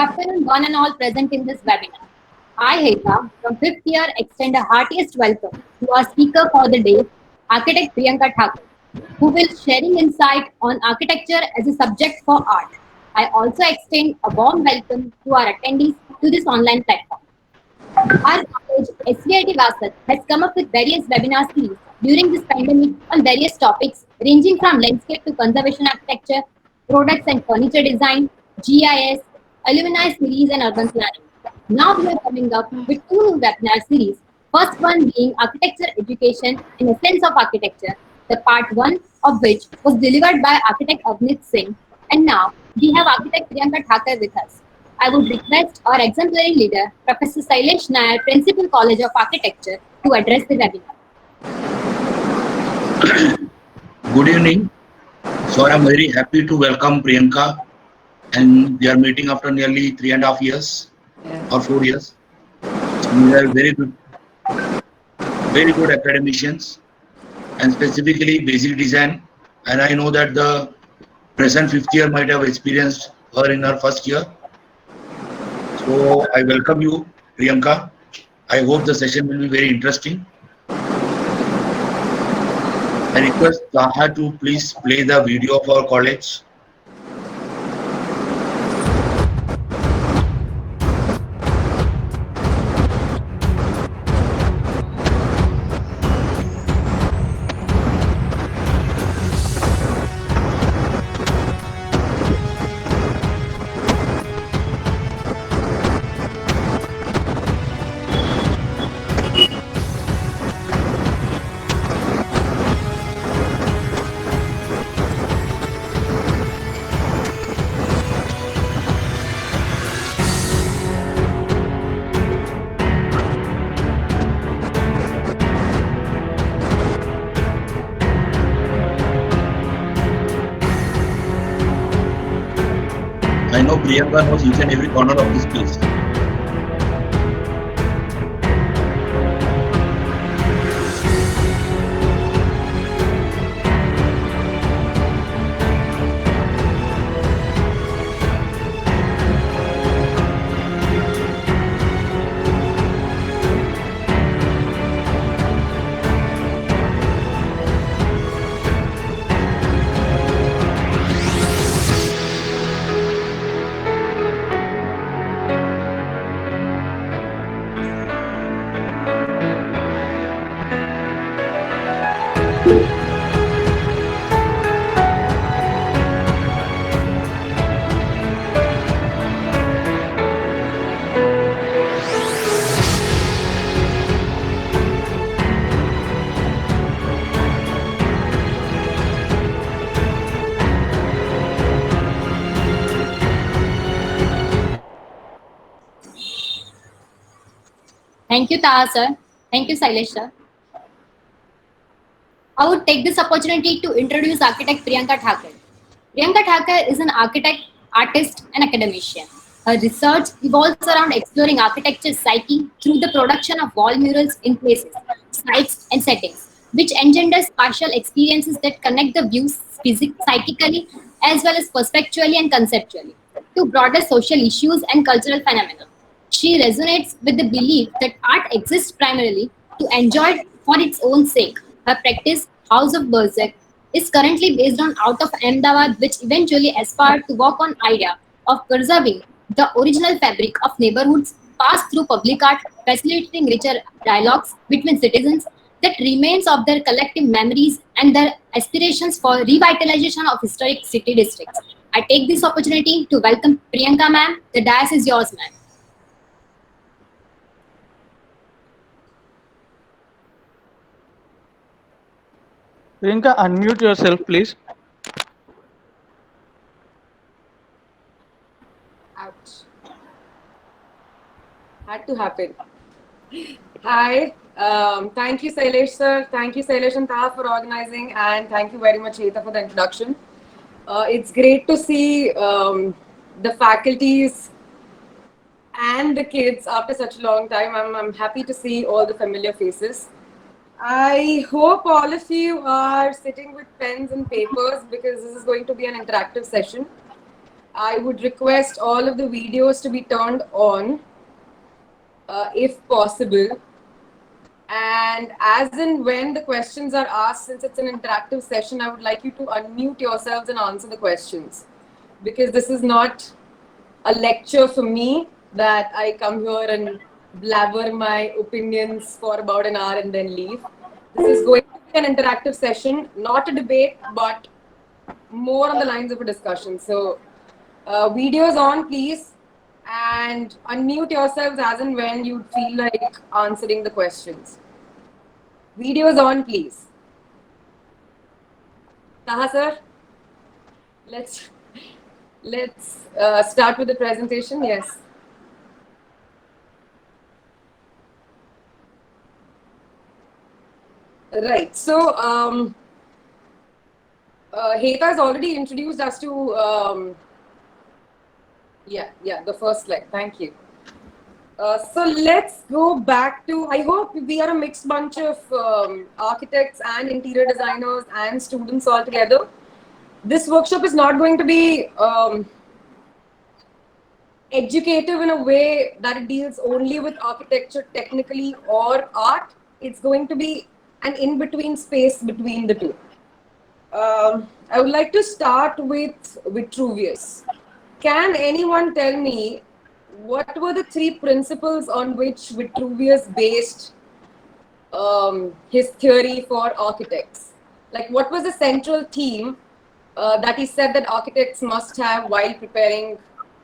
afternoon, one and all present in this webinar. I, Heta, from 5th year, extend a heartiest welcome to our speaker for the day, Architect Priyanka Thakur, who will sharing insight on architecture as a subject for art. I also extend a warm welcome to our attendees to this online platform. Our college, SVIT Vasat, has come up with various webinar series during this pandemic on various topics ranging from landscape to conservation architecture, products and furniture design, GIS, alumni series, and urban planning. Now we are coming up with two new webinar series. First one being Architecture Education in Essence of Architecture, the part one of which was delivered by architect Avnit Singh. And now we have architect Priyanka Thakur with us. I would request our exemplary leader, Professor Sailesh Nair, Principal College of Architecture, to address the webinar. Good evening. So I am very happy to welcome Priyanka, and we are meeting after nearly 3.5 years or 4 years. We are very good academicians, and specifically basic design. And I know that the present fifth year might have experienced her in her first year. So I welcome you, Priyanka. I hope the session will be very interesting. I request Taha to please play the video of our college. I know Priyanka knows each and every corner of this place. Thank you, Taha sir. Thank you, Sailesh sir. I would take this opportunity to introduce architect Priyanka Thakur. Priyanka Thakur is an architect, artist, and academician. Her research revolves around exploring architecture's psyche through the production of wall murals in places, sites, and settings, which engenders spatial experiences that connect the views psychically as well as perspectually and conceptually to broader social issues and cultural phenomena. She resonates with the belief that art exists primarily to enjoy for its own sake. Her practice, House of Berserk, is currently based on out of Ahmedabad, which eventually aspired to work on idea of preserving the original fabric of neighborhoods passed through public art, facilitating richer dialogues between citizens that remains of their collective memories and their aspirations for revitalization of historic city districts. I take this opportunity to welcome Priyanka ma'am. The dais is yours, ma'am. Priyanka, unmute yourself, please. Ouch. Had to happen. Hi. Thank you, Sailesh sir. Thank you, Sailesh and Taha for organizing, and thank you very much, Heta, for the introduction. It's great to see the faculties and the kids after such a long time. I'm happy to see all the familiar faces. I hope all of you are sitting with pens and papers because this is going to be an interactive session. I would request all of the videos to be turned on, if possible. And as and when the questions are asked, since it's an interactive session, I would like you to unmute yourselves and answer the questions. Because this is not a lecture for me that I come here and blabber my opinions for about an hour and then leave. This is going to be an interactive session, not a debate, but more on the lines of a discussion. So, videos on, please, and unmute yourselves as and when you feel like answering the questions. Videos on, please. Taha sir, let's start with the presentation. Yes. Right. So, Heta has already introduced us to, the first slide. Thank you. So let's go back to, I hope we are a mixed bunch of architects and interior designers and students all together. This workshop is not going to be educative in a way that it deals only with architecture technically or art. It's going to be an in-between space between the two. I would like to start with Vitruvius. Can anyone tell me what were the three principles on which Vitruvius based his theory for architects? Like, what was the central theme that he said that architects must have while preparing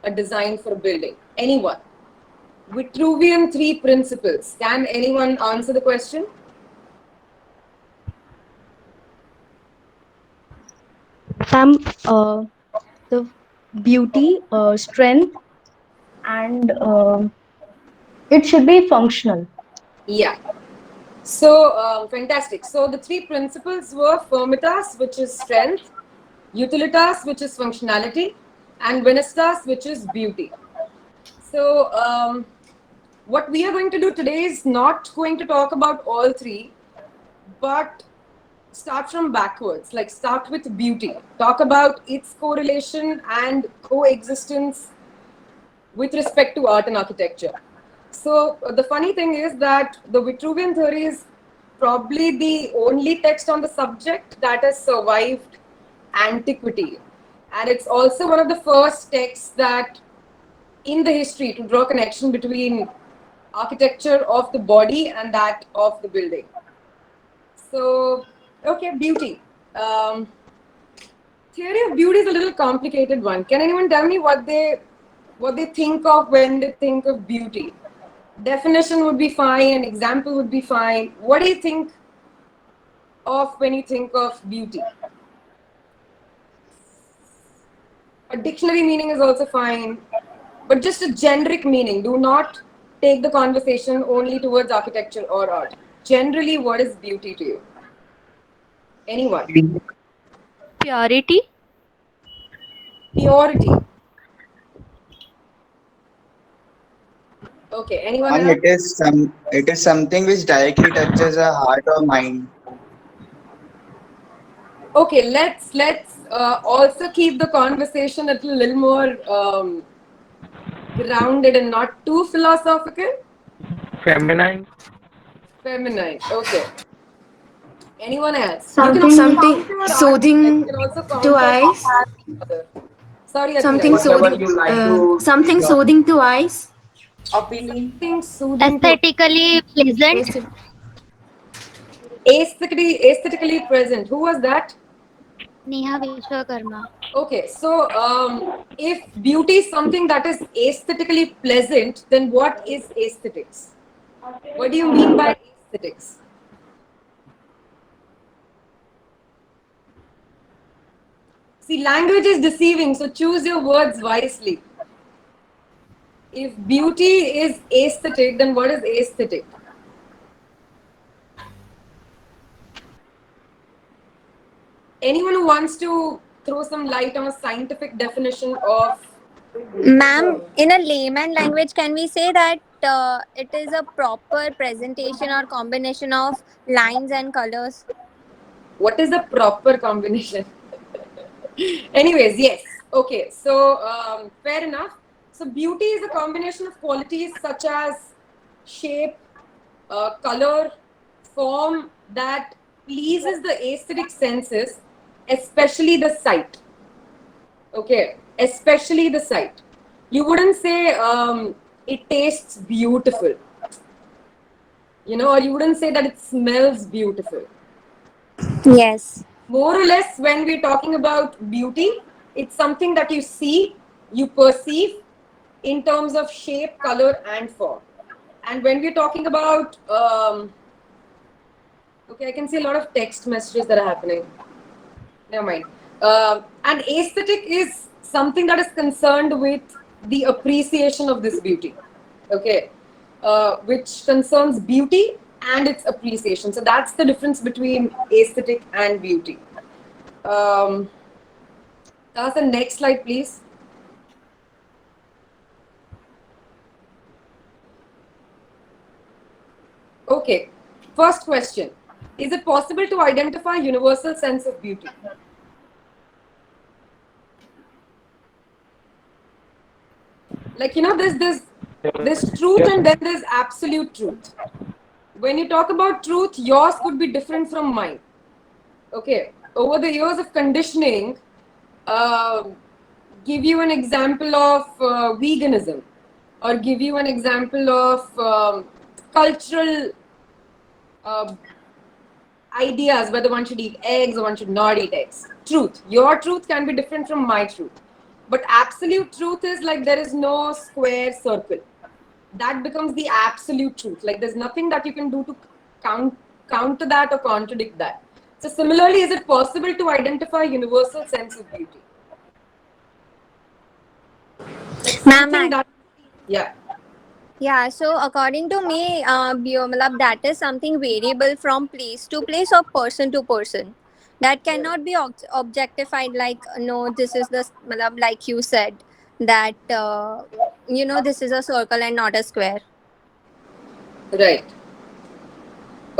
a design for a building? Anyone? Vitruvian three principles. Can anyone answer the question? Some the beauty, strength, and it should be functional. Yeah. So, fantastic. So, the three principles were firmitas, which is strength, utilitas, which is functionality, and venestas, which is beauty. So, what we are going to do today is not going to talk about all three, but start from backwards, like start with beauty, talk about its correlation and coexistence with respect to art and architecture. So the funny thing is that the Vitruvian theory is probably the only text on the subject that has survived antiquity. And it's also one of the first texts that in the history to draw connection between architecture of the body and that of the building. So, okay, beauty. Theory of beauty is a little complicated one. Can anyone tell me what they think of when they think of beauty? Definition would be fine, an example would be fine. What do you think of when you think of beauty? A dictionary meaning is also fine, but just a generic meaning. Do not take the conversation only towards architecture or art. Generally, what is beauty to you? Anyone? Purity. Purity. Okay, anyone And else? it is something which directly touches our heart or mind. Okay, let's also keep the conversation a little more grounded and not too philosophical. Feminine. Feminine. Okay. Anyone else? Something soothing to eyes. Sorry, Athena. Something Whatever soothing. you like to. Something soothing to eyes. Something soothing. To Aesthetically pleasant. aesthetically present. Who was that? Neha Vishwakarma. Okay, so if beauty is something that is aesthetically pleasant, then what is aesthetics? What do you mean by aesthetics? See, language is deceiving, so choose your words wisely. If beauty is aesthetic, then what is aesthetic? Anyone who wants to throw some light on a scientific definition of... Ma'am, in a layman language, can we say that it is a proper presentation or combination of lines and colors? What is the proper combination? Anyways, yes. Okay, so fair enough. So beauty is a combination of qualities such as shape, color, form that pleases the aesthetic senses, especially the sight. Okay, especially the sight. You wouldn't say it tastes beautiful, or you wouldn't say that it smells beautiful. Yes. More or less, when we're talking about beauty, it's something that you see, you perceive in terms of shape, color, and form. And when we're talking about, okay, I can see a lot of text messages that are happening. Never mind. And aesthetic is something that is concerned with the appreciation of this beauty. Okay, which concerns beauty and its appreciation. So that's the difference between aesthetic and beauty. That's the next slide, please. Okay, first question. Is it possible to identify universal sense of beauty? Like, there's truth and then there's absolute truth. When you talk about truth, yours could be different from mine. Okay, over the years of conditioning, give you an example of veganism, or give you an example of cultural ideas whether one should eat eggs or one should not eat eggs. Truth. Your truth can be different from my truth. But absolute truth is like there is no square circle. That becomes the absolute truth. Like there's nothing that you can do to counter that or contradict that. So similarly, is it possible to identify universal sense of beauty? Ma'am, Yeah. yeah, so according to me, that is something variable from place to place or person to person. That cannot be objectified like, no, this is the, like you said, that, this is a circle and not a square. Right.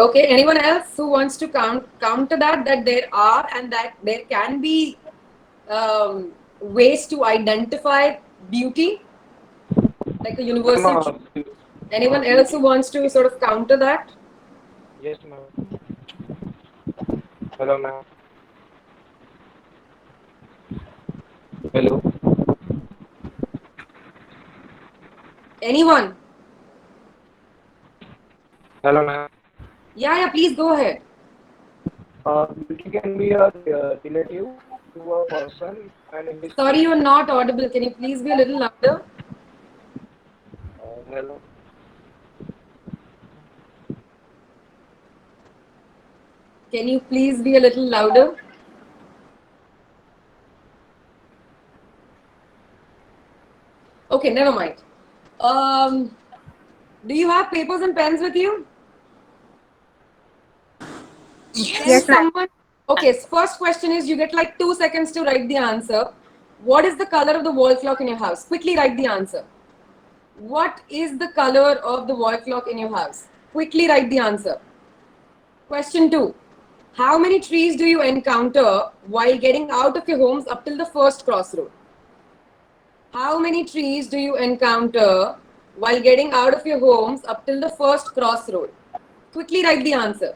Okay, anyone else who wants to counter that there are and that there can be ways to identify beauty, like a universal truth? Anyone else who wants to sort of counter that? Yes, ma'am. Hello, ma'am. Hello. Anyone? Hello, ma'am. Yeah, please go ahead. Beauty can be a relative to a person, and in this Sorry, you're not audible. Can you please be a little louder? hello. Can you please be a little louder? Okay, never mind. Do you have papers and pens with you? Yes, ma'am. Okay, first question is you get like 2 seconds to write the answer. What is the color of the wall clock in your house? Quickly write the answer. What is the color of the wall clock in your house? Quickly write the answer. Question 2. How many trees do you encounter while getting out of your homes up till the first crossroad? How many trees do you encounter while getting out of your homes up till the first crossroad? Quickly write the answer.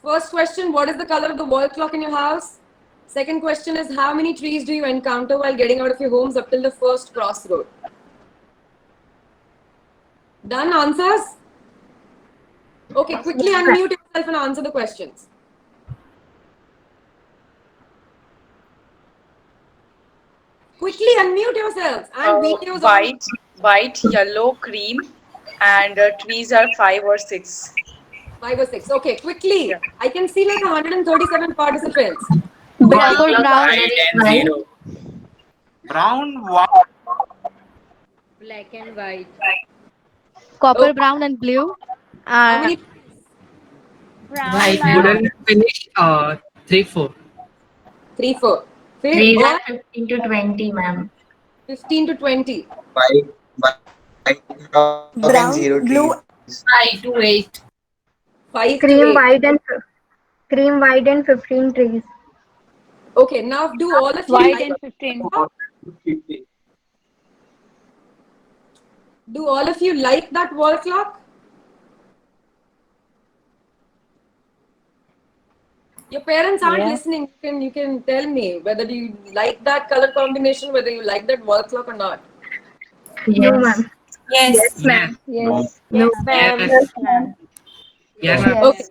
First question, what is the color of the wall clock in your house? Second question is, how many trees do you encounter while getting out of your homes up till the first crossroad? Done answers? Okay, quickly unmute yourself and answer the questions. Quickly unmute yourselves and videos white, yellow, cream, and trees are 5 or 6. 5 or 6. Okay, quickly. Yeah. I can see like 137 participants. Brown. White and 0. Brown, white. Black and white. Copper, brown, and blue. How many? White. Wouldn't finish 3-4. 3, 4. Trees are 15 to 20, ma'am. 15 to 20. White, Brown, zero blue. 5 to 8. 5 Cream, to 8. white, and 15 trees. Okay, now do all of you White like, and 15. do all of you like that wall clock? Your parents aren't Yeah. listening. You can tell me whether you like that color combination, whether you like that wall clock or not. No, ma'am. Yes. Yes. Yes. No, Yes, ma'am. Yes. Yes, ma'am. Yes. Okay.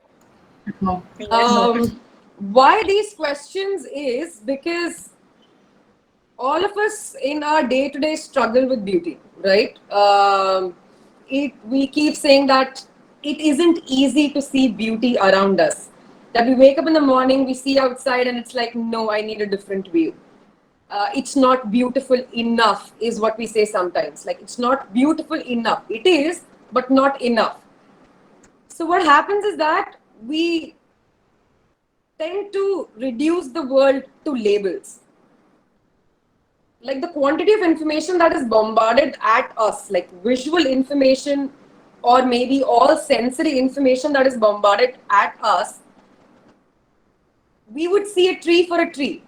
Yes. No. Why these questions is because all of us in our day-to-day struggle with beauty, right? We keep saying that it isn't easy to see beauty around us. That we wake up in the morning, we see outside, and it's like, no, I need a different view. It's not beautiful enough, is what we say sometimes. Like, it's not beautiful enough. It is, but not enough. So, what happens is that we tend to reduce the world to labels. Like the quantity of information that is bombarded at us, like visual information or maybe all sensory information that is bombarded at us, we would see a tree for a tree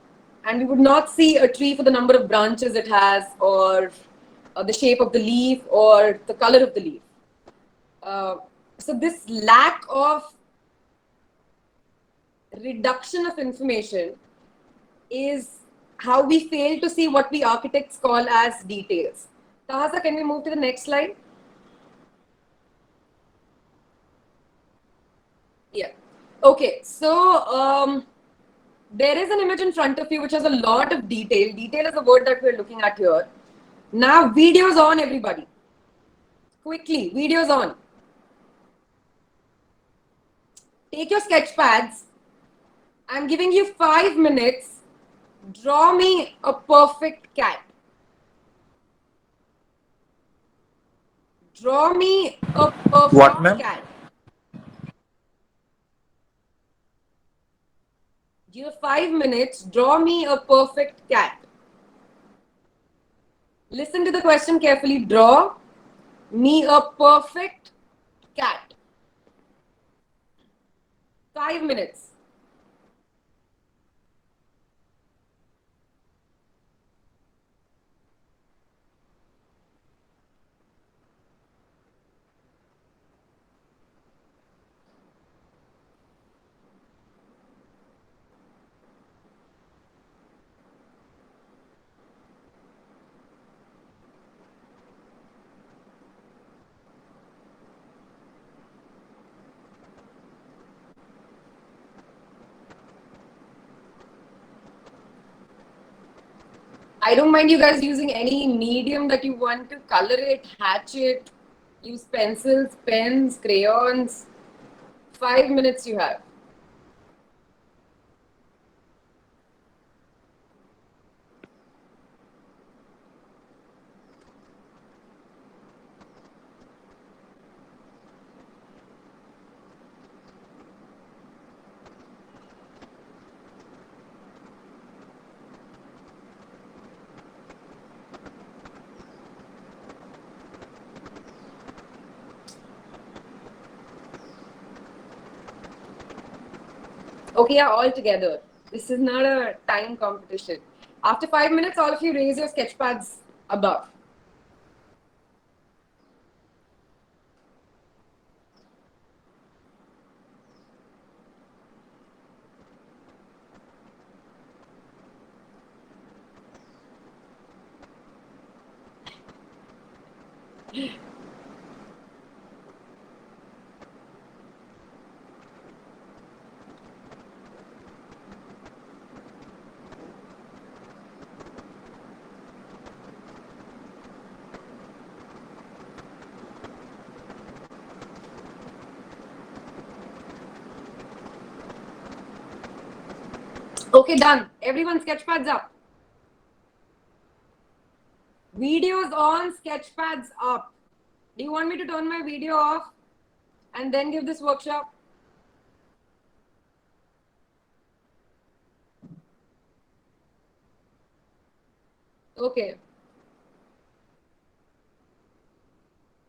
and we would not see a tree for the number of branches it has or the shape of the leaf or the color of the leaf. So this lack of reduction of information is how we fail to see what we architects call as details. Tahasa, can we move to the next slide? Yeah. Okay, so there is an image in front of you which has a lot of detail. Detail is the word that we're looking at here. Now, videos on, everybody. Quickly, videos on. Take your sketch pads. I'm giving you 5 minutes. Draw me a perfect cat. Draw me a What, perfect ma'am? cat. You have 5 minutes. Draw me a perfect cat. Listen to the question carefully. Draw me a perfect cat. 5 minutes. I don't mind you guys using any medium that you want to color it, hatch it, use pencils, pens, crayons. 5 minutes you have. Okay, yeah, all together. This is not a time competition. After 5 minutes, all of you raise your sketch pads above. Okay, done. Everyone sketch pads up. Videos on, sketch pads up. Do you want me to turn my video off and then give this workshop? Okay.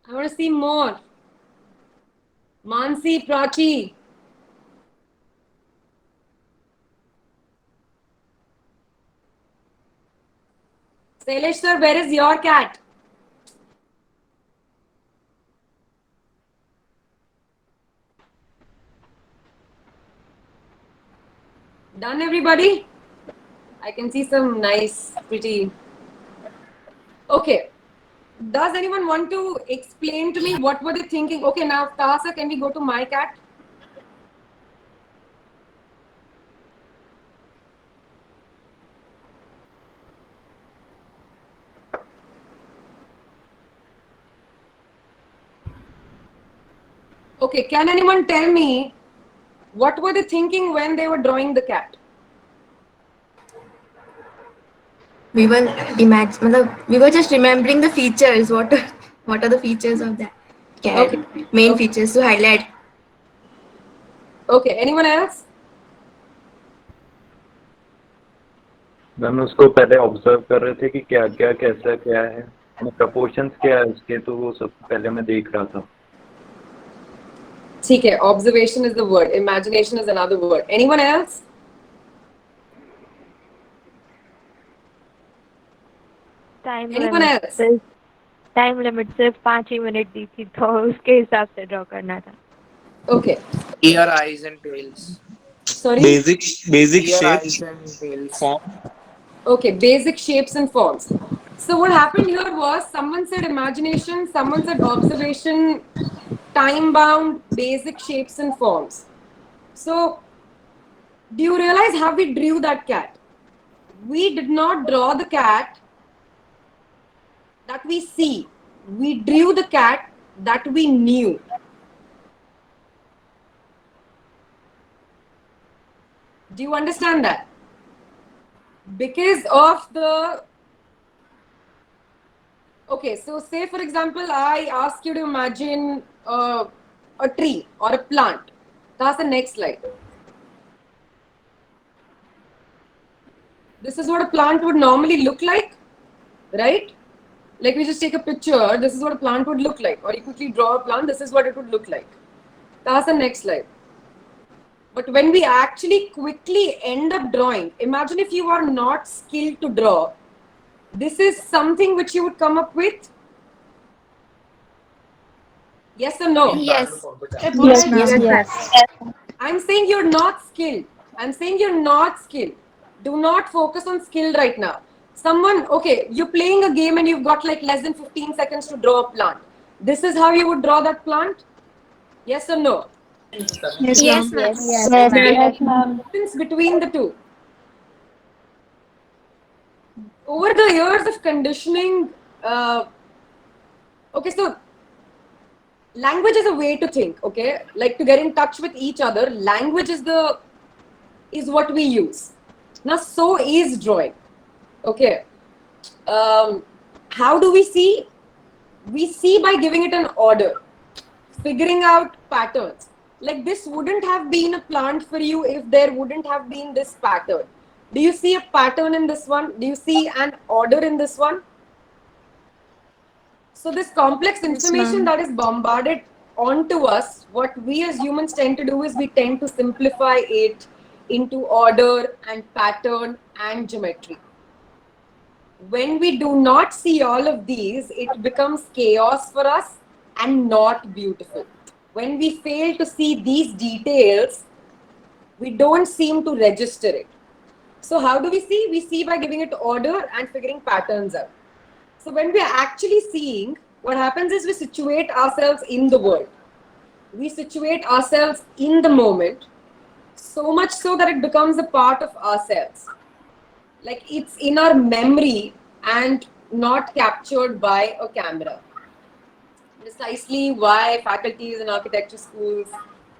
I want to see more. Mansi, Prachi. Sailesh sir, where is your cat? Done, everybody? I can see some nice, pretty. Okay. Does anyone want to explain to me what were they thinking? Okay, now Tahasa, can we go to my cat? Okay, can anyone tell me what were they thinking when they were drawing the cat? We were just remembering the features. What are the features of that cat? Okay. Main Okay. features to highlight. Okay, anyone else? Ma'am उसको पहले observe कर रहे थे कि क्या क्या कैसा क्या है, प्रपोर्शंस क्या है उसके, तो वो सब पहले मैं देख रहा था. ठीक है, observation is the word, imagination is another word. Anyone else? Anyone else? Time limit सिर्फ 5 ही मिनट दी थी तो उसके हिसाब से ड्रॉ करना था. Okay. Ear, eyes, and tails. Sorry? Basic Ear, shapes. eyes, and tails. Okay, basic shapes and forms. So what happened here was someone said imagination, someone said observation, time bound, basic shapes and forms. So do you realize how we drew that cat? We did not draw the cat that we see. We drew the cat that we knew. Do you understand that? Because of the... Okay, so say for example, I ask you to imagine a tree or a plant. That's the next slide. This is what a plant would normally look like, right? Like we just take a picture, this is what a plant would look like. Or you quickly draw a plant, this is what it would look like. That's the next slide. But when we actually quickly end up drawing, imagine if you are not skilled to draw, this is something which you would come up with. Yes or no? Yes. Yes, ma'am. Yes. I'm saying you're not skilled. I'm saying you're not skilled. Do not focus on skill right now. Someone, okay, you're playing a game and you've got like less than 15 seconds to draw a plant. This is how you would draw that plant? Yes or no? Yes, Yes, ma'am. ma'am. Yes, ma'am. Difference between the two. Over the years of conditioning, okay, so language is a way to think, okay? Like to get in touch with each other, language is what we use. Now, so is drawing, okay? How do we see? We see by giving it an order, figuring out patterns. Like this wouldn't have been a plant for you if there wouldn't have been this pattern. Do you see a pattern in this one? Do you see an order in this one? So this complex information that is bombarded onto us, what we as humans tend to do is we tend to simplify it into order and pattern and geometry. When we do not see all of these, it becomes chaos for us and not beautiful. When we fail to see these details, we don't seem to register it. So how do we see? We see by giving it order and figuring patterns out. So when we are actually seeing, what happens is we situate ourselves in the world. We situate ourselves in the moment, so much so that it becomes a part of ourselves. Like it's in our memory and not captured by a camera. Precisely why faculties in architecture schools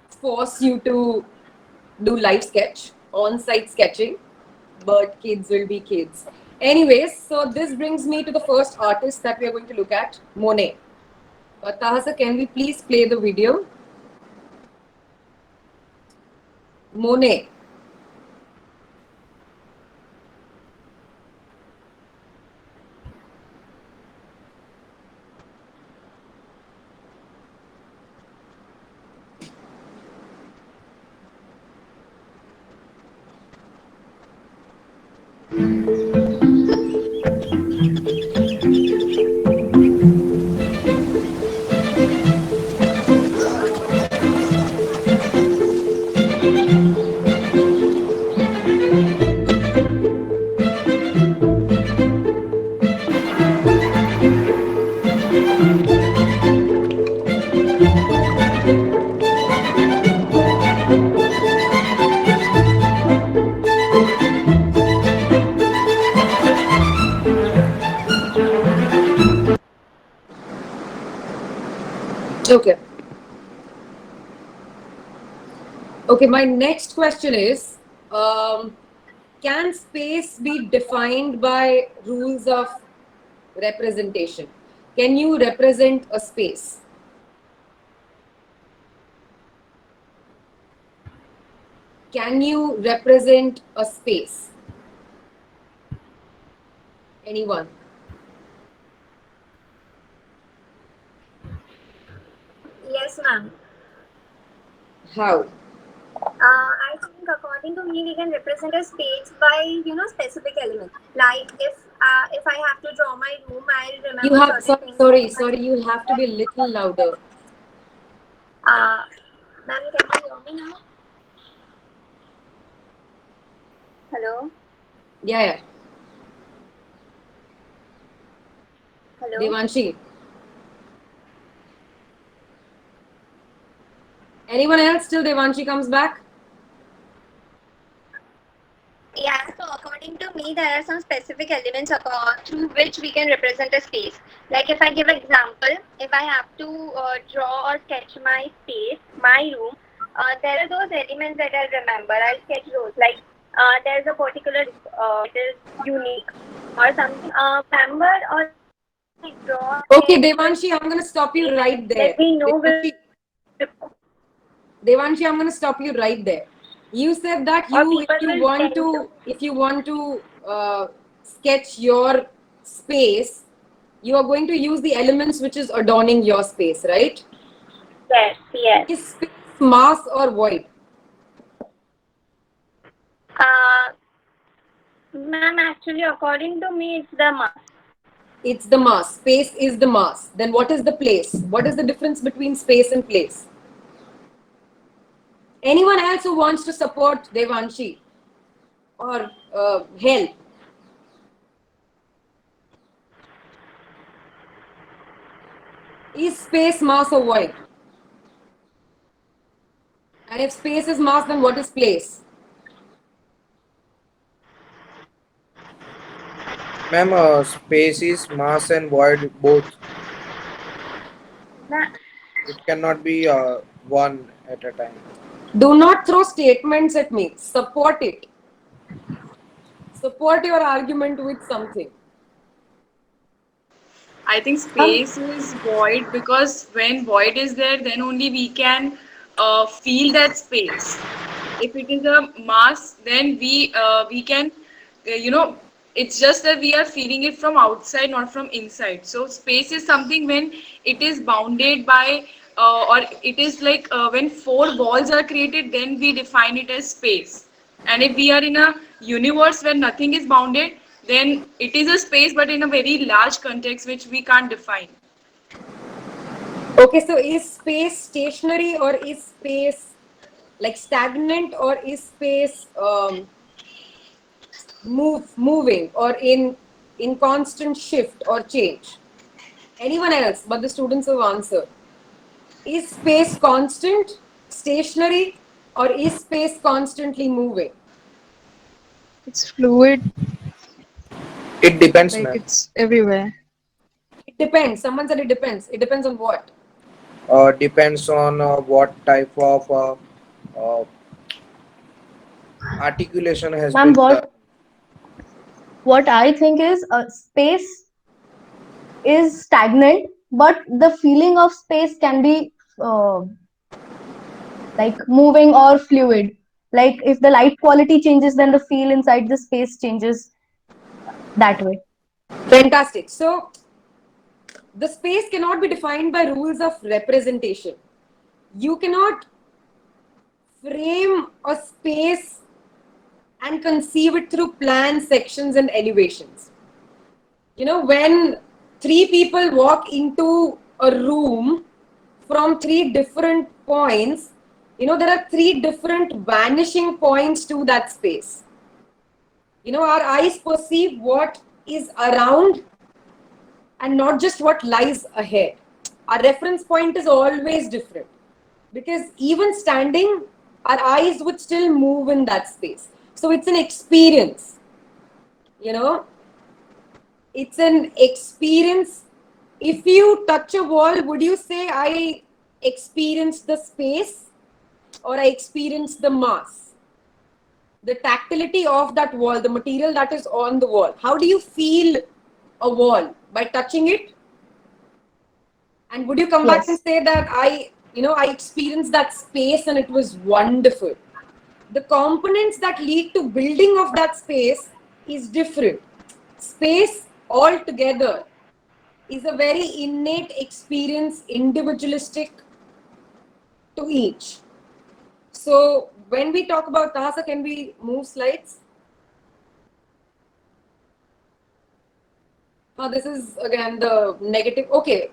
force you to do live sketch, on-site sketching, but kids will be kids. Anyways, so this brings me to the first artist that we are going to look at, Monet. Tahasa, can we please play the video? Monet. Okay. Okay, my next question is, can space be defined by rules of representation? Can you represent a space? Can you represent a space? Anyone? Yes, ma'am. How? I think according to me, we can represent a space by specific elements. Like if I have to draw my room, I'll remember You have certain things. sorry. You have to be a little louder. Ma'am, can you hear me now? Hello. Yeah. Hello. Devanshi. Anyone else till Devanshi comes back? Yeah, so according to me, there are some specific elements through which we can represent a space. Like if I give an example, if I have to draw or sketch my space, my room, there are those elements that I'll remember. I'll sketch those. Like there's a particular, it is unique or something. Remember or draw. Okay, Devanshi, I'm going to stop you right there. Let me know. Devanshi, I'm going to stop you right there. You said that if you want to sketch your space, you are going to use the elements which is adorning your space, right? Yes. Is space mass or void? Ma'am, actually, according to me, it's the mass. It's the mass. Space is the mass. Then what is the place? What is the difference between space and place? Anyone else who wants to support Devanshi or help? Is space mass or void? And if space is mass, then what is place? Ma'am, space is mass and void both. It cannot be one at a time. Do not throw statements at me. Support it. Support your argument with something. I think space is void because when void is there, then only we can feel that space. If it is a mass, then we can, it's just that we are feeling it from outside, not from inside. So space is something when it is bounded by, or it is like when four walls are created, then we define it as space. And if we are in a universe where nothing is bounded, then it is a space, but in a very large context which we can't define. Okay, so is space stationary or is space like stagnant or is space moving or in constant shift or change? Anyone else but the students have answered. Is space constant, stationary, or is space constantly moving? It's fluid. It depends, Like ma'am. it's everywhere. It depends. Someone said it depends. It depends on what? Depends on what type of articulation has Ma'am, been done. what I think is space is stagnant, but the feeling of space can be like moving or fluid. Like if the light quality changes, then the feel inside the space changes that way. Fantastic. So the space cannot be defined by rules of representation. You cannot frame a space and conceive it through plans, sections, and elevations. When three people walk into a room from three different points, You know, there are 3 different vanishing points to that space. You know, our eyes perceive what is around and not just what lies ahead. Our reference point is always different, because even standing, our eyes would still move in that space. So it's an experience, you know, it's an experience. If you touch a wall, would you say I experienced the space or I experienced the mass? The tactility of that wall, the material that is on the wall. How do you feel a wall? By touching it? And would you come back and say that I experienced that space and it was wonderful? The components that lead to building of that space is different. Space altogether is a very innate experience, individualistic to each. So when we talk about Tahasa, can we move slides? This is again the negative. Okay,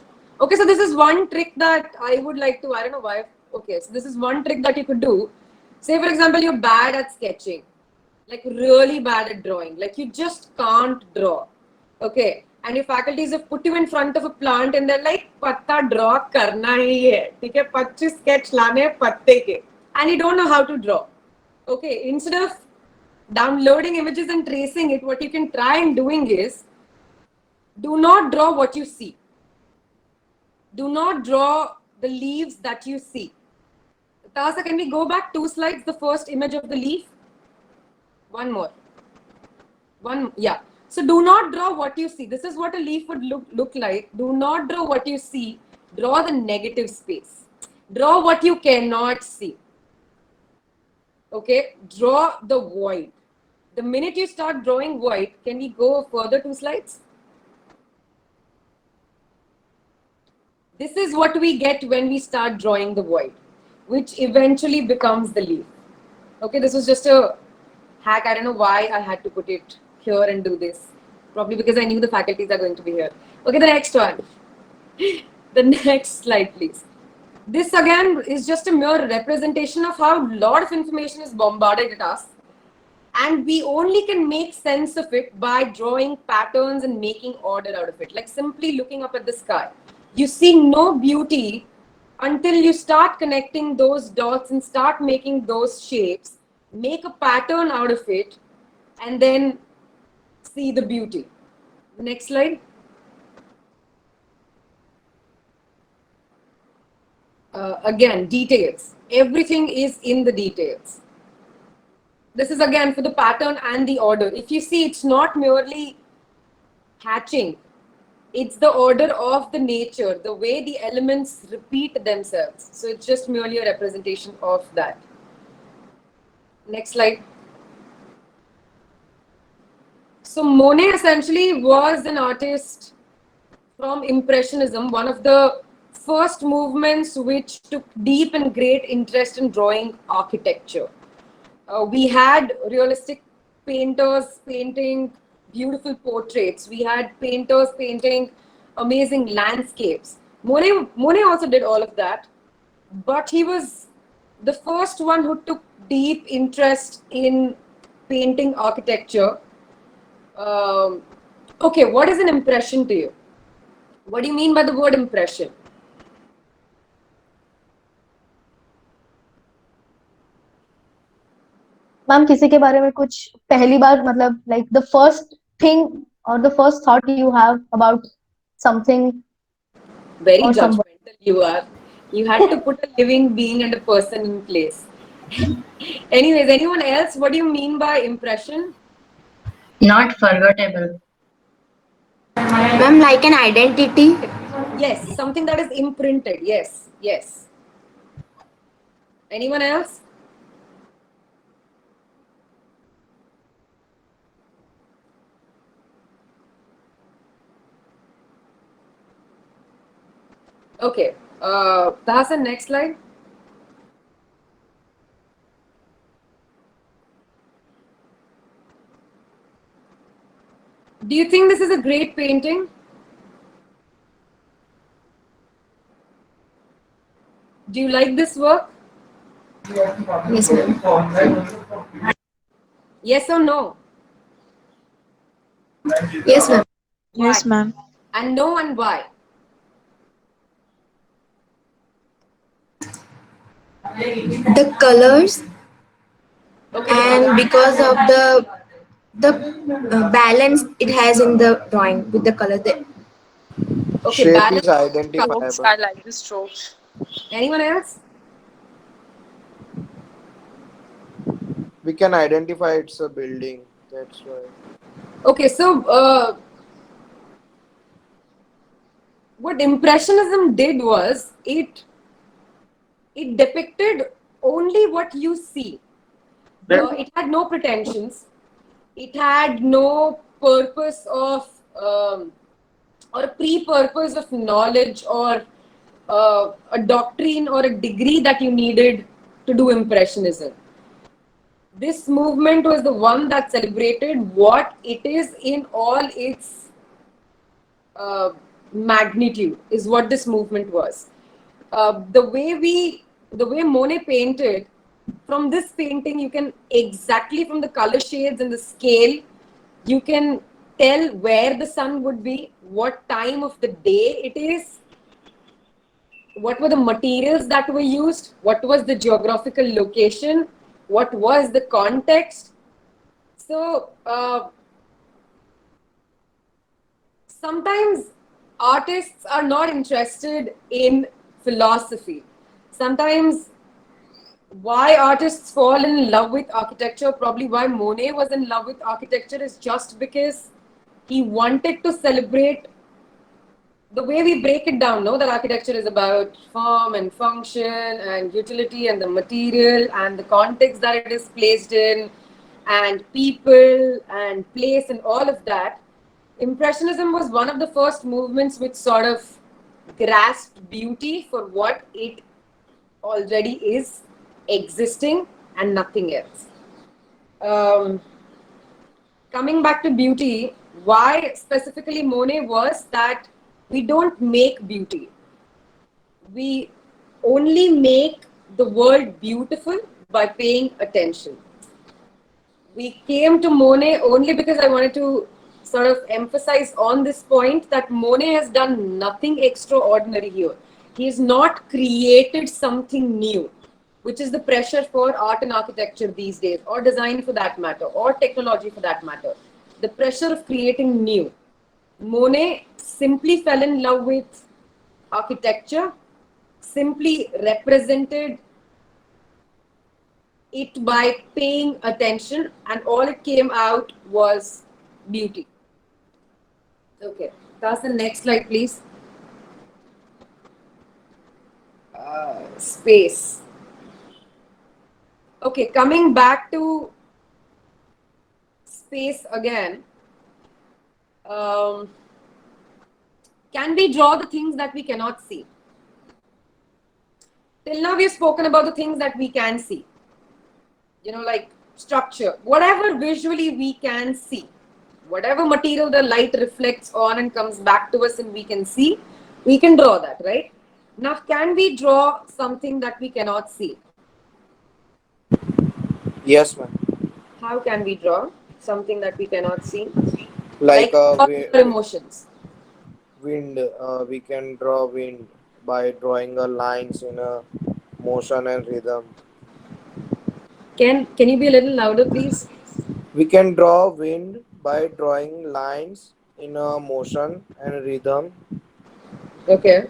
so this is one trick that I would like to, I don't know why. Okay, so this is one trick that you could do. Say for example, you're bad at sketching, like really bad at drawing, like you just can't draw. Okay, and your faculties have put you in front of a plant and they're like, patta draw karna hi hai, theek hai, 25 sketch lane hai patte ke, and you don't know how to draw. Okay, instead of downloading images and tracing it, what you can try and doing is, do not draw what you see. Do not draw the leaves that you see. Tahasa, can we go back 2 slides, the first image of the leaf? One more. Yeah. So do not draw what you see. This is what a leaf would look like. Do not draw what you see. Draw the negative space. Draw what you cannot see. Okay. Draw the void. The minute you start drawing void, can we go further 2 slides? This is what we get when we start drawing the void, which eventually becomes the leaf. Okay, this was just a hack. I don't know why I had to put it here and do this. Probably because I knew the faculties are going to be here. Okay, the next one. The next slide, please. This again is just a mere representation of how a lot of information is bombarded at us. And we only can make sense of it by drawing patterns and making order out of it. Like simply looking up at the sky. You see no beauty until you start connecting those dots and start making those shapes, make a pattern out of it, and then see the beauty. Next slide. Again, details. Everything is in the details. This is again for the pattern and the order. If you see, it's not merely hatching. It's the order of the nature, the way the elements repeat themselves. So it's just merely a representation of that. Next slide. So Monet essentially was an artist from Impressionism, one of the first movements which took deep and great interest in drawing architecture. We had realistic painters painting beautiful portraits. We had painters painting amazing landscapes. Monet also did all of that, but he was the first one who took deep interest in painting architecture. Okay, what is an impression to you? What do you mean by the word impression? Ma'am किसी के बारे में कुछ पहली बार मतलब like the first thing or the first thought you have about something. Very judgmental you are. You had to put a living being and a person in place. Anyways, anyone else? What do you mean by impression? Not forgettable. Ma'am, like an identity. Yes, something that is imprinted. Yes, yes. Anyone else? Okay, Tahasa, next slide. Do you think this is a great painting? Do you like this work? Yes, ma'am. Yes or no? Yes, ma'am. Yes, ma'am. And no, and why? The colors Okay, and because of the balance it has in the drawing with the color. okay, Shape balance is Strokes. identifiable. I like the strokes. Anyone else? We can identify it's a building. That's why. Okay, so what Impressionism did was it depicted only what you see. It had no pretensions. It had no purpose of or a pre-purpose of knowledge or a doctrine or a degree that you needed to do Impressionism. This movement was the one that celebrated what it is in all its uh, magnitude, is what this movement was. The way Monet painted, from this painting, you can exactly from the color shades and the scale, you can tell where the sun would be, what time of the day it is, what were the materials that were used, what was the geographical location, what was the context. So sometimes artists are not interested in philosophy. Sometimes why artists fall in love with architecture, probably why Monet was in love with architecture, is just because he wanted to celebrate the way we break it down, no? That architecture is about form and function and utility and the material and the context that it is placed in and people and place and all of that. Impressionism was one of the first movements which sort of grasped beauty for what it already is, existing and nothing else. Um, Coming back to beauty, why specifically Monet was that we don't make beauty. We only make the world beautiful by paying attention. We came to Monet only because I wanted to sort of emphasize on this point that Monet has done nothing extraordinary here. He has not created something new, which is the pressure for art and architecture these days, or design for that matter, or technology for that matter. The pressure of creating new. Monet simply fell in love with architecture, simply represented it by paying attention, and all it came out was beauty. Okay, that's the next slide, please. Space. Okay, coming back to space again. Can we draw the things that we cannot see? Till now, we've spoken about the things that we can see. You know, like structure, whatever visually we can see, whatever material the light reflects on and comes back to us and we can see, we can draw that, right? Now, can we draw something that we cannot see? Yes, ma'am. How can we draw something that we cannot see? Like Emotions. wind. We can draw wind by drawing a lines in a motion and rhythm. Can you be a little louder, please? We can draw wind by drawing lines in a motion and rhythm. Okay.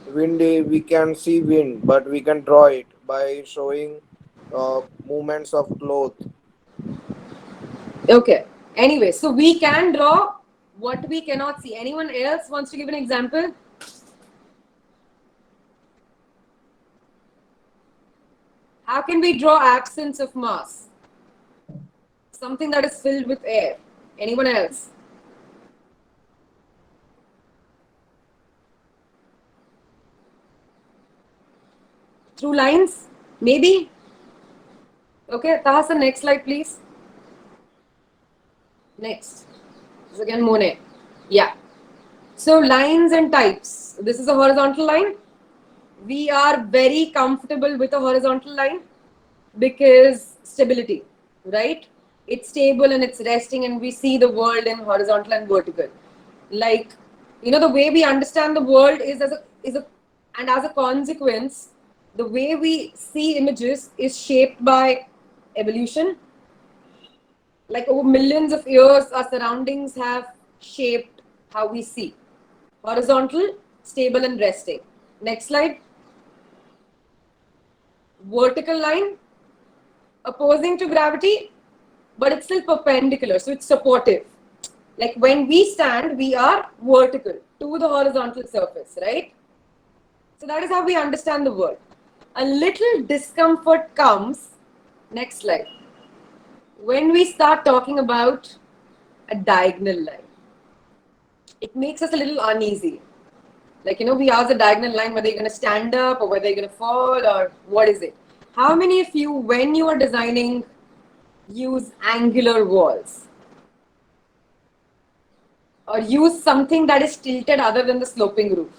Wind, we can see wind, but we can draw it by showing movements of cloth. Okay. Anyway, so we can draw what we cannot see. Anyone else wants to give an example? How can we draw absence of mass? Something that is filled with air. Anyone else? Through lines? Maybe? Okay, Tahasa, next slide, please. Next. This is again Monet. Yeah. So lines and types. This is a horizontal line. we are very comfortable with a horizontal line because stability, right? It's stable and it's resting, and we see the world in horizontal and vertical. Like, you know, the way we understand the world is and as a consequence, the way we see images is shaped by evolution. Like over millions of years, our surroundings have shaped how we see. Horizontal, stable and resting. Next slide. Vertical line, opposing to gravity, but it's still perpendicular, so it's supportive. Like when we stand, we are vertical to the horizontal surface, right? So that is how we understand the world. A little discomfort comes, next slide, when we start talking about a diagonal line. It makes us a little uneasy. Like, you know, we ask a diagonal line whether you're going to stand up or whether you're going to fall or what is it. How many of you, when you are designing, use angular walls? Or use something that is tilted other than the sloping roof?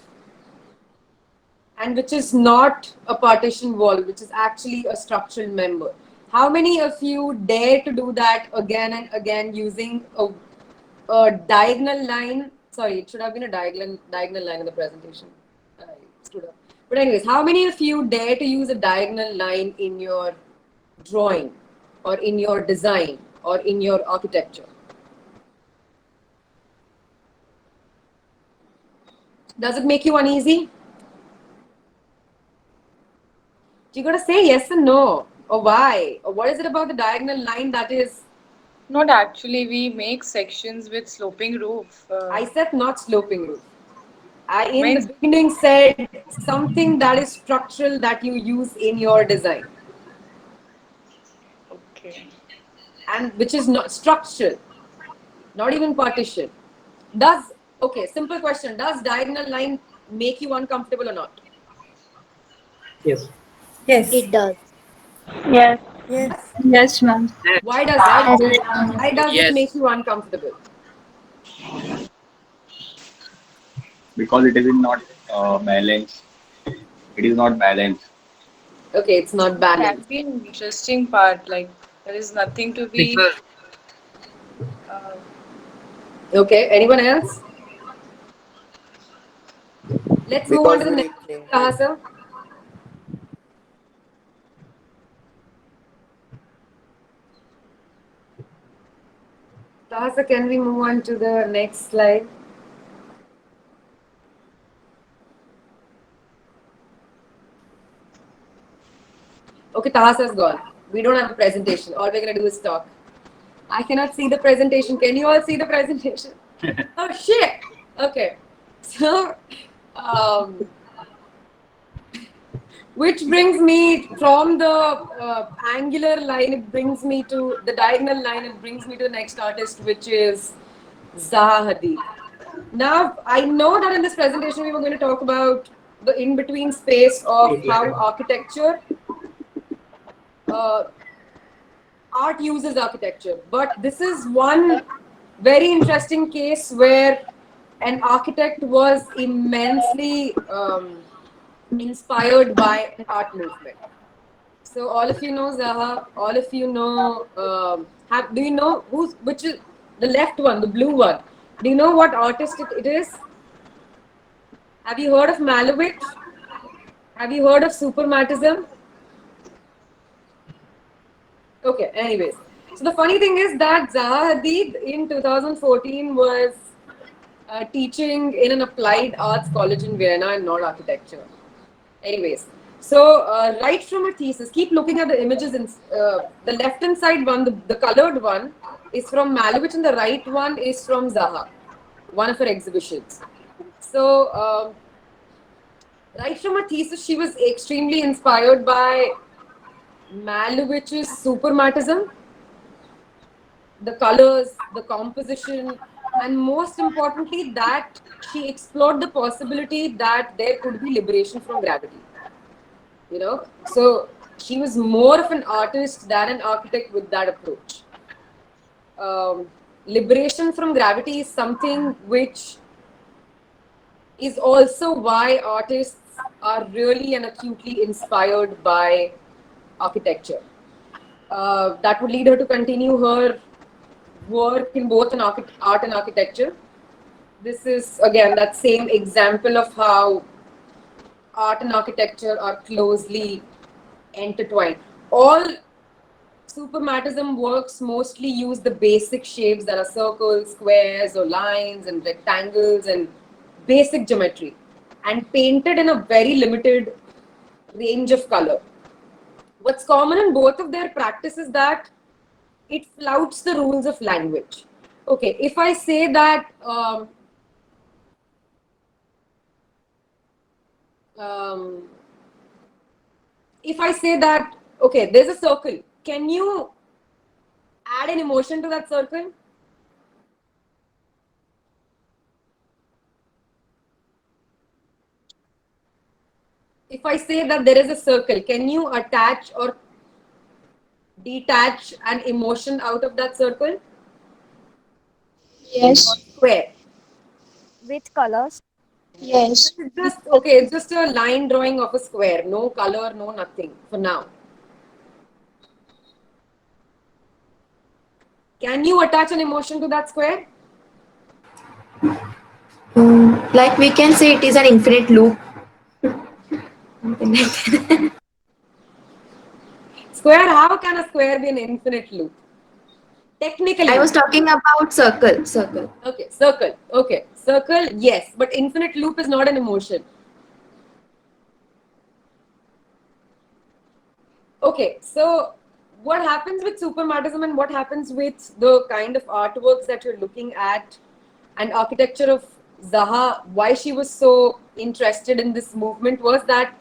And which is not a partition wall, which is actually a structural member. How many of you dare to do that again and again using a diagonal line? Sorry, it should have been a diagonal line in the presentation. I screwed up. But anyways, how many of you dare to use a diagonal line in your drawing or in your design or in your architecture? Does it make you uneasy? You gotta say yes and no, or why, or what is it about the diagonal line that is? Not actually. We make sections with sloping roof. I said not sloping roof. I in the beginning said something that is structural that you use in your design. Okay. And which is not structural, not even partition. Okay, simple question. Does diagonal line make you uncomfortable or not? Yes. Yes. It does. Yes. Yes. Yes, ma'am. Why does that? Yes. Why does Yes. it make you uncomfortable? Because it is not balanced. It is not balanced. Okay, it's not balanced. That'd be an interesting part. Like there is nothing to be. Okay, anyone else? Let's move on to the Because next. we think Tahasa. Tahasa, can we move on to the next slide? Okay, Tahasa is gone. We don't have a presentation. All we're going to do is talk. I cannot see the presentation. Can you all see the presentation? Oh, shit. Okay. So, which brings me from the angular line, it brings me to the diagonal line, it brings me to the next artist, which is Zaha Hadid. Now, I know that in this presentation, we were going to talk about the in-between space of how architecture, art uses architecture. But this is one very interesting case where an architect was immensely inspired by an art movement. So all of you know Zaha, all of you know, do you know which is the left one, the blue one? Do you know what artist it is? Have you heard of Malevich? Have you heard of Supermatism? Okay, anyways. So the funny thing is that Zaha Hadid in 2014 was teaching in an applied arts college in Vienna and not architecture. Anyways, so right from her thesis, keep looking at the images. In the left-hand side one, the colored one, is from Malevich, and the right one is from Zaha, one of her exhibitions. So right from her thesis, she was extremely inspired by Malevich's Supermatism, the colors, the composition, and most importantly, that she explored the possibility that there could be liberation from gravity. You know, so she was more of an artist than an architect with that approach. Liberation from gravity is something which is also why artists are really and acutely inspired by architecture. That would lead her to continue her work in both art and architecture. This is again that same example of how art and architecture are closely intertwined. All supermatism works mostly use the basic shapes that are circles, squares, or lines, and rectangles, and basic geometry, and painted in a very limited range of color. What's common in both of their practices is that it flouts the rules of language. Okay, if I say that okay, there's a circle, can you add an emotion to that circle? If I say that there is a circle, can you attach or detach an emotion out of that circle? Yes. Or square? Which colors? Yes. It's just, okay, it's just a line drawing of a square. No color, no nothing for now. Can you attach an emotion to that square? Like we can say it is an infinite loop. Something like that. Square, how can a square be an infinite loop? Technically. I was talking about circle. Circle. Okay, circle. Okay, circle, yes, but infinite loop is not an emotion. Okay, so what happens with supermatism and what happens with the kind of artworks that you're looking at and architecture of Zaha, why she was so interested in this movement was that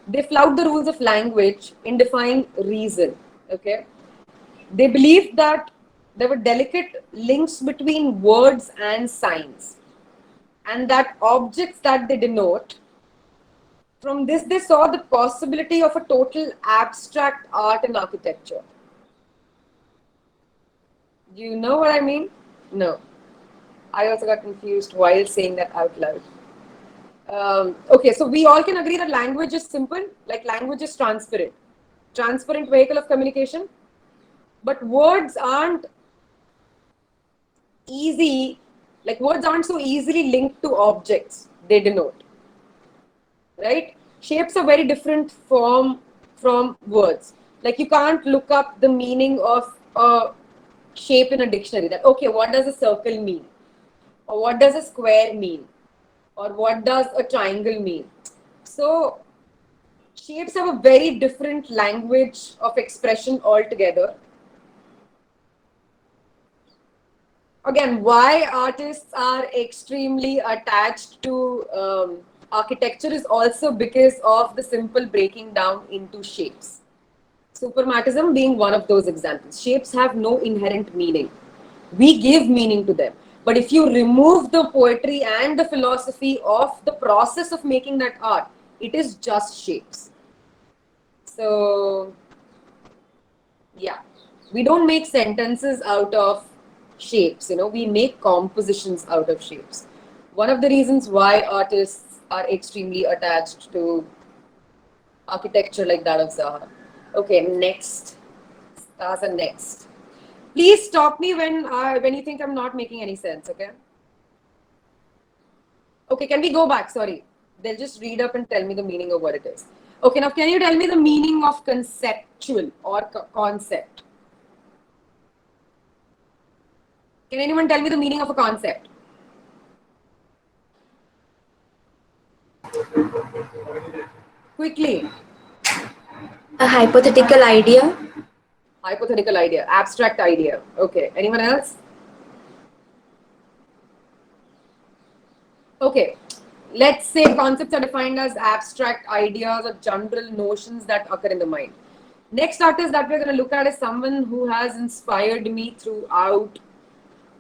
they flout the rules of language in defying reason. Okay, they believed that there were delicate links between words and signs, and that objects that they denote, from this they saw the possibility of a total abstract art and architecture. Do you know what I mean? No. I also got confused while saying that out loud. Okay, so we all can agree that language is simple, like language is transparent. Transparent vehicle of communication. But words aren't easy, like words aren't so easily linked to objects they denote. Right? Shapes are very different from words. Like you can't look up the meaning of a shape in a dictionary. That, okay, what does a circle mean? Or what does a square mean? Or what does a triangle mean? So shapes have a very different language of expression altogether. Again, why artists are extremely attached to architecture is also because of the simple breaking down into shapes. Supermatism being one of those examples. Shapes have no inherent meaning. We give meaning to them. But if you remove the poetry and the philosophy of the process of making that art, it is just shapes. So, yeah, we don't make sentences out of shapes, we make compositions out of shapes. One of the reasons why artists are extremely attached to architecture like that of Zaha. Okay, next. Stars are next. Please stop me when you think I'm not making any sense, okay? Okay, can we go back? Sorry. They'll just read up and tell me the meaning of what it is. Okay, now can you tell me the meaning of conceptual or concept? Can anyone tell me the meaning of a concept? Quickly. A hypothetical idea. Hypothetical idea, abstract idea. Okay, anyone else? Okay, let's say concepts are defined as abstract ideas or general notions that occur in the mind. Next artist that we're going to look at is someone who has inspired me throughout,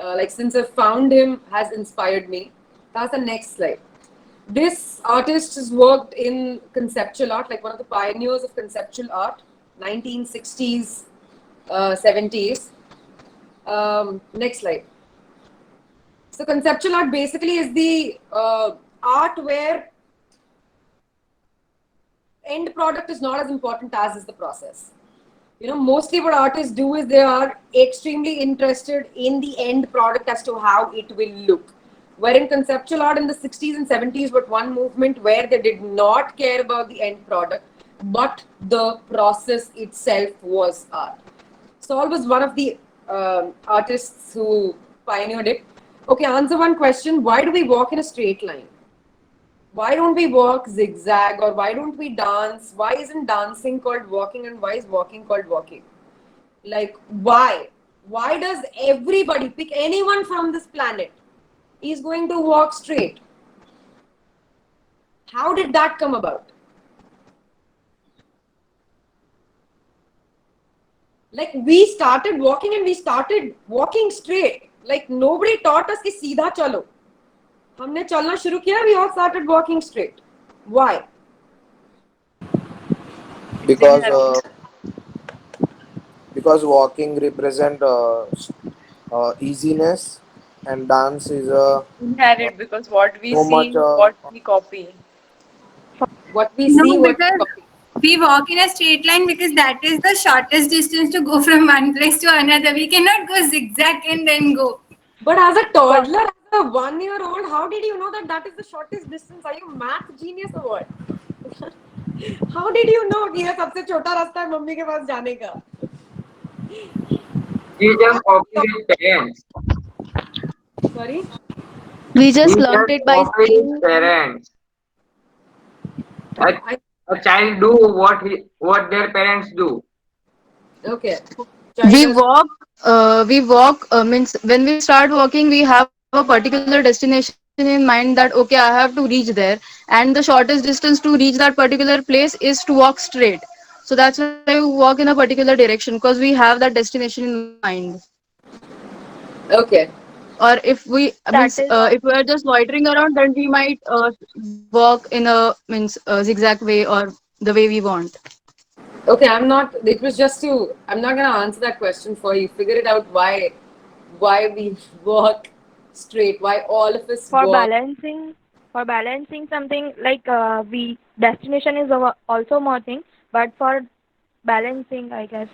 like since I found him, has inspired me. That's the next slide. This artist has worked in conceptual art, like one of the pioneers of conceptual art, 1960s, 70s. Next slide. So conceptual art basically is the art where end product is not as important as is the process. You know, mostly what artists do is they are extremely interested in the end product as to how it will look. Wherein conceptual art in the 60s and 70s was one movement where they did not care about the end product, but the process itself was art. Saul was one of the artists who pioneered it. Okay, answer one question. Why do we walk in a straight line? Why don't we walk zigzag, or why don't we dance? Why isn't dancing called walking and why is walking called walking? Like, why? Why does everybody pick anyone from this planet is going to walk straight? How did that come about? Like, we started walking and we started walking straight. Like, nobody taught us कि सीधा चलो. हमने चलना शुरू किया. We all started walking straight. Why? Because walking represent easiness, and dance is Inherit, because what we so see, much what we copy. What we No, see, what we because copy. we walk in a straight line because that is the shortest distance to go from one place to another. We cannot go zigzag and then go. But as a toddler, as a 1-year-old, how did you know that that is the shortest distance? Are you math genius or what? How did you know कि ये सबसे छोटा रास्ता है mummy के पास जाने का? We just copy his parents. Sorry? We just learned it by copy seeing. his parents. A child do what their parents do. Okay. We walk means when we start walking we have a particular destination in mind that okay, I have to reach there, and the shortest distance to reach that particular place is to walk straight. So that's why we walk in a particular direction, because we have that destination in mind. Okay. Or if we means if we are just loitering around, then we might walk in a means zigzag way or the way we want. Okay, I'm not. It was just to. I'm not gonna answer that question for you. Figure it out. Why we walk straight? Why all of us For walk? balancing something like we destination is also more thing, but for balancing, I guess.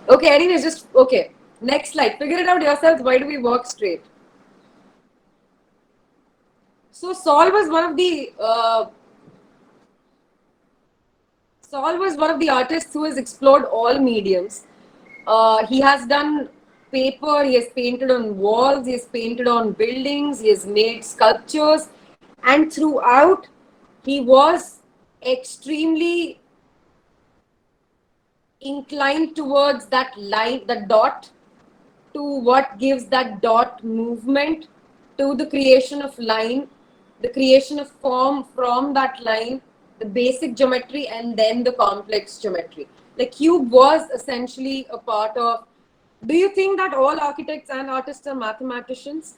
Okay, anyways, just okay. Next slide. Figure it out yourselves. Why do we walk straight? So Saul was one of the artists who has explored all mediums. He has done paper, he has painted on walls, he has painted on buildings, he has made sculptures, and throughout he was extremely inclined towards that line, the dot, to what gives that dot movement, to the creation of line, the creation of form from that line, the basic geometry, and then the complex geometry. The cube was essentially a part of. Do you think that all architects and artists are mathematicians?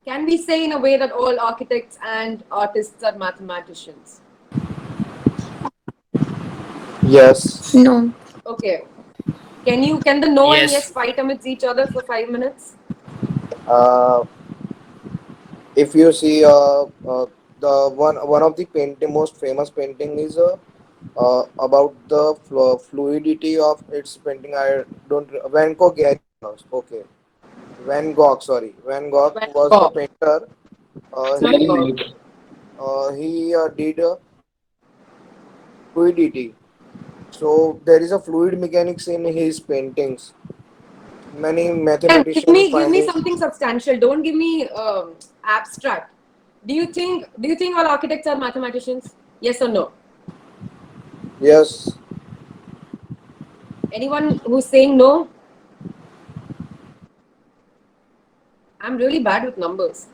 Can we say in a way that all architects and artists are mathematicians? yes. No. Okay. Can the no and Yes. yes fight amidst each other for 5 minutes? If you see the one of the most famous painting is about the fluidity of its painting. I don't Van Gogh Gary. Okay, Van Gogh. Sorry, Van Gogh was the painter. He did fluidity. So there is a fluid mechanics in his paintings. Many mathematicians Give me something substantial. Don't give me abstract. Do you think all architects are mathematicians? Yes or no? Yes. Anyone who's saying no? I'm really bad with numbers,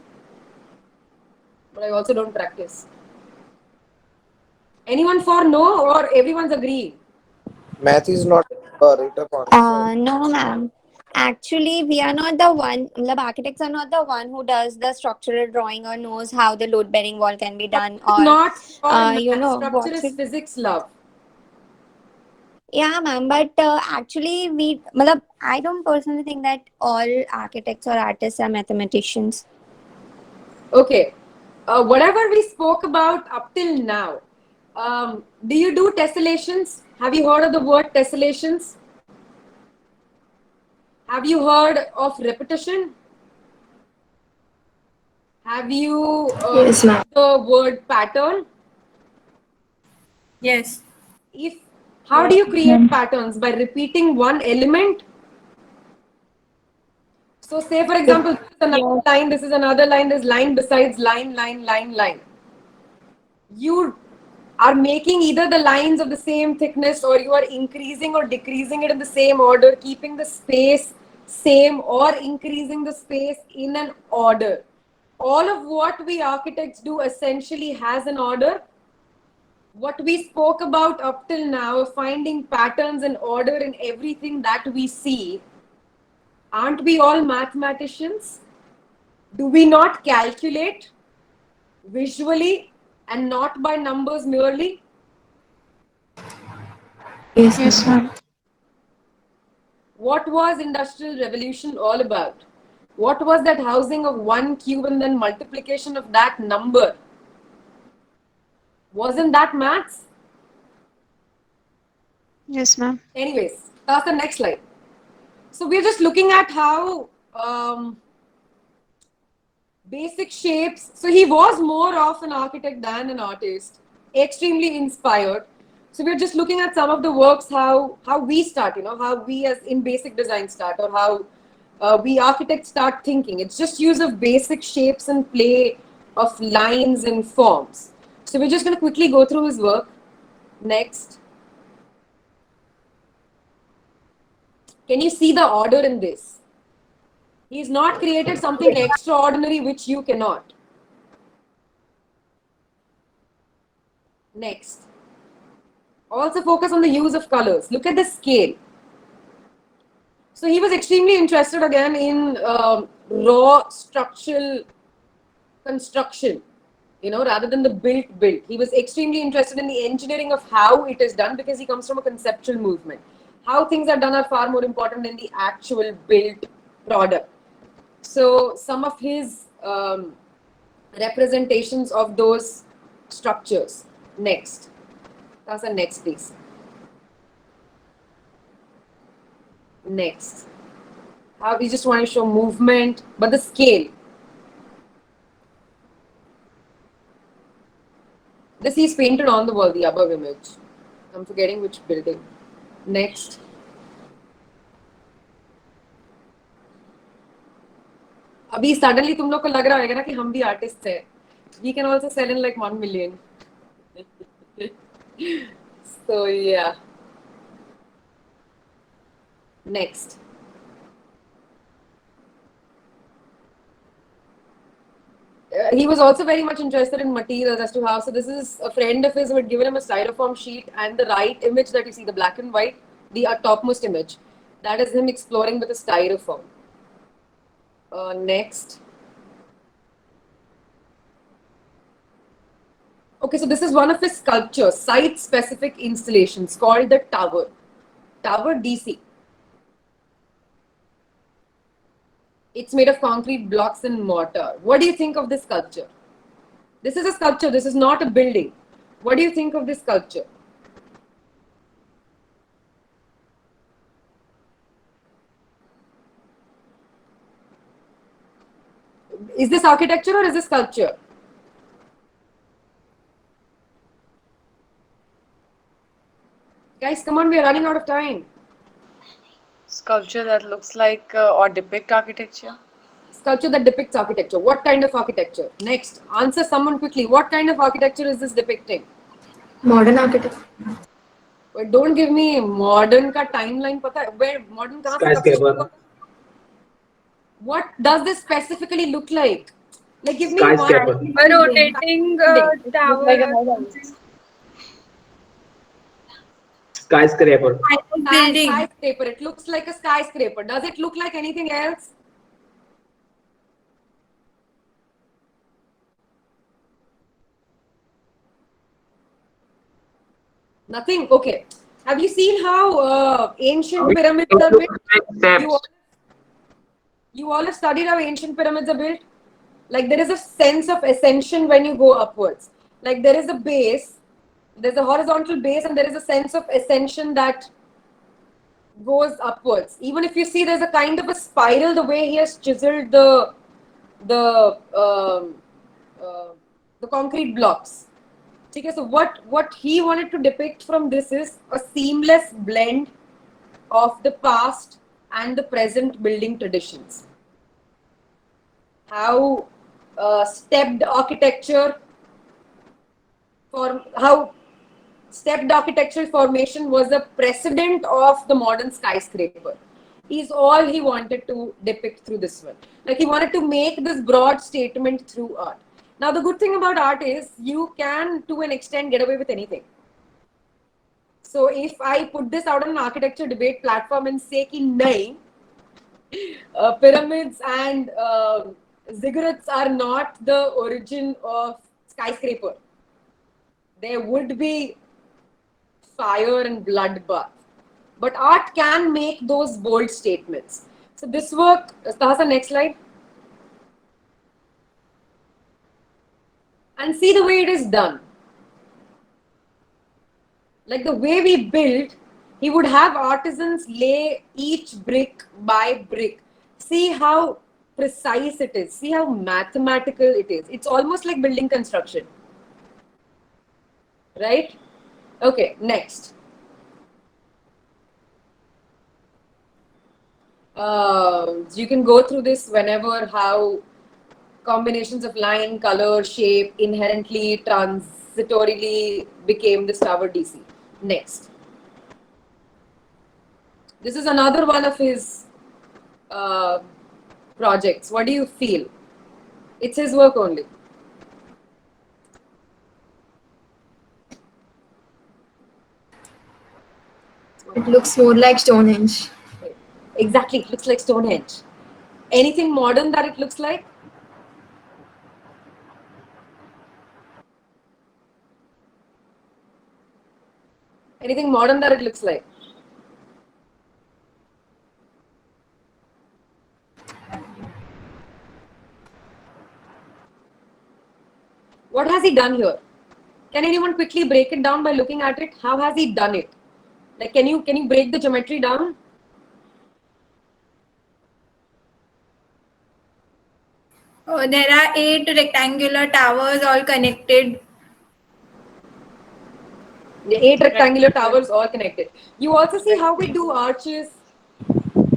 but I also don't practice. Anyone for no, or everyone's agreeing? Math is not a written concept. No, ma'am. Actually, we are not the one. The architects are not the one who does the structural drawing or knows how the load-bearing wall can be done, or Not you know structure what is should. physics, love. Yeah, ma'am. But actually, I don't personally think that all architects or artists are mathematicians. Okay. whatever we spoke about up till now, do you do tessellations? Have you heard of the word tessellations? Have you heard of repetition? Have you Yes, ma'am. the word pattern? Yes. How do you create patterns? By repeating one element? So say for example, this is another line, this is another line, there's line besides line, line, line, line. You are making either the lines of the same thickness, or you are increasing or decreasing it in the same order, keeping the space same or increasing the space in an order. All of what we architects do essentially has an order. What we spoke about up till now, finding patterns and order in everything that we see, aren't we all mathematicians? Do we not calculate visually and not by numbers merely? Yes, ma'am. What was Industrial Revolution all about? What was that housing of one cube and then multiplication of that number? Wasn't that maths? Yes, ma'am. Anyways, that's the next slide. So we're just looking at how basic shapes. So he was more of an architect than an artist, extremely inspired. So we're just looking at some of the works, how we start, how we as in basic design start, or how we architects start thinking. It's just use of basic shapes and play of lines and forms. So we're just going to quickly go through his work. Next. Can you see the order in this? He's not created something extraordinary which you cannot. Next. Also focus on the use of colors. Look at the scale. So he was extremely interested again in raw structural construction, rather than the built. He was extremely interested in the engineering of how it is done, because he comes from a conceptual movement. How things are done are far more important than the actual built product. So some of his representations of those structures. Next. That's the next, please. Next. How we just want to show movement, but the scale. This is painted on the wall, the above image. I'm forgetting which building. Next. अभी suddenly तुम लोग को लग रहा होगा ना कि हम भी artists हैं. We can also sell in like 1 million. So yeah. Next. He was also very much interested in materials as to how. So this is a friend of his who had given him a styrofoam sheet, and the right image that you see, the black and white, the topmost image, that is him exploring with a styrofoam. Next. Okay, so this is one of his sculptures, site-specific installations called the Tower. Tower DC. It's made of concrete blocks and mortar. What do you think of this sculpture? This is a sculpture. This is not a building. What do you think of this sculpture? Is this architecture or is this sculpture? Guys, come on, we are running out of time. Sculpture that looks like or depict architecture. Sculpture that depicts architecture. What kind of architecture? Next, answer someone quickly. What kind of architecture is this depicting? Modern architecture. But don't give me modern ka timeline. Pata, where modern kahan se Skyscraper. What does this specifically look like? Like, give me Skyscraper. one. A rotating tower. Skyscraper. Skyscraper. It looks like a skyscraper. Does it look like anything else? Nothing? Okay. Have you seen how ancient pyramids are built? You all have studied how ancient pyramids are built? Like there is a sense of ascension when you go upwards. Like there is a base, there's a horizontal base, and there is a sense of ascension that goes upwards. Even if you see there's a kind of a spiral, the way he has chiseled the um, uh, the concrete blocks. Okay, so what he wanted to depict from this is a seamless blend of the past and the present building traditions. How stepped architecture stepped architectural formation was a precedent of the modern skyscraper is all he wanted to depict through this one. Like he wanted to make this broad statement through art. Now the good thing about art is you can to an extent get away with anything. So if I put this out on an architecture debate platform and say ki nahi, pyramids and ziggurats are not the origin of skyscraper, there would be fire and bloodbath. But art can make those bold statements. So this work, Tahasa, next slide. And see the way it is done. Like the way we build, he would have artisans lay each brick by brick. See how precise it is. See how mathematical it is. It's almost like building construction. Right? Okay, next. You can go through this whenever how combinations of line, color, shape inherently, transitorily became this tower DC. Next. This is another one of his projects. What do you feel? It's his work only. It looks more like Stonehenge. Exactly, it looks like Stonehenge. Anything modern that it looks like? Anything modern that it looks like? What has he done here? Can anyone quickly break it down by looking at it? How has he done it? Like, can you break the geometry down? Oh, there are 8 rectangular towers all connected. The 8 rectangular towers all connected. You also see how we do arches.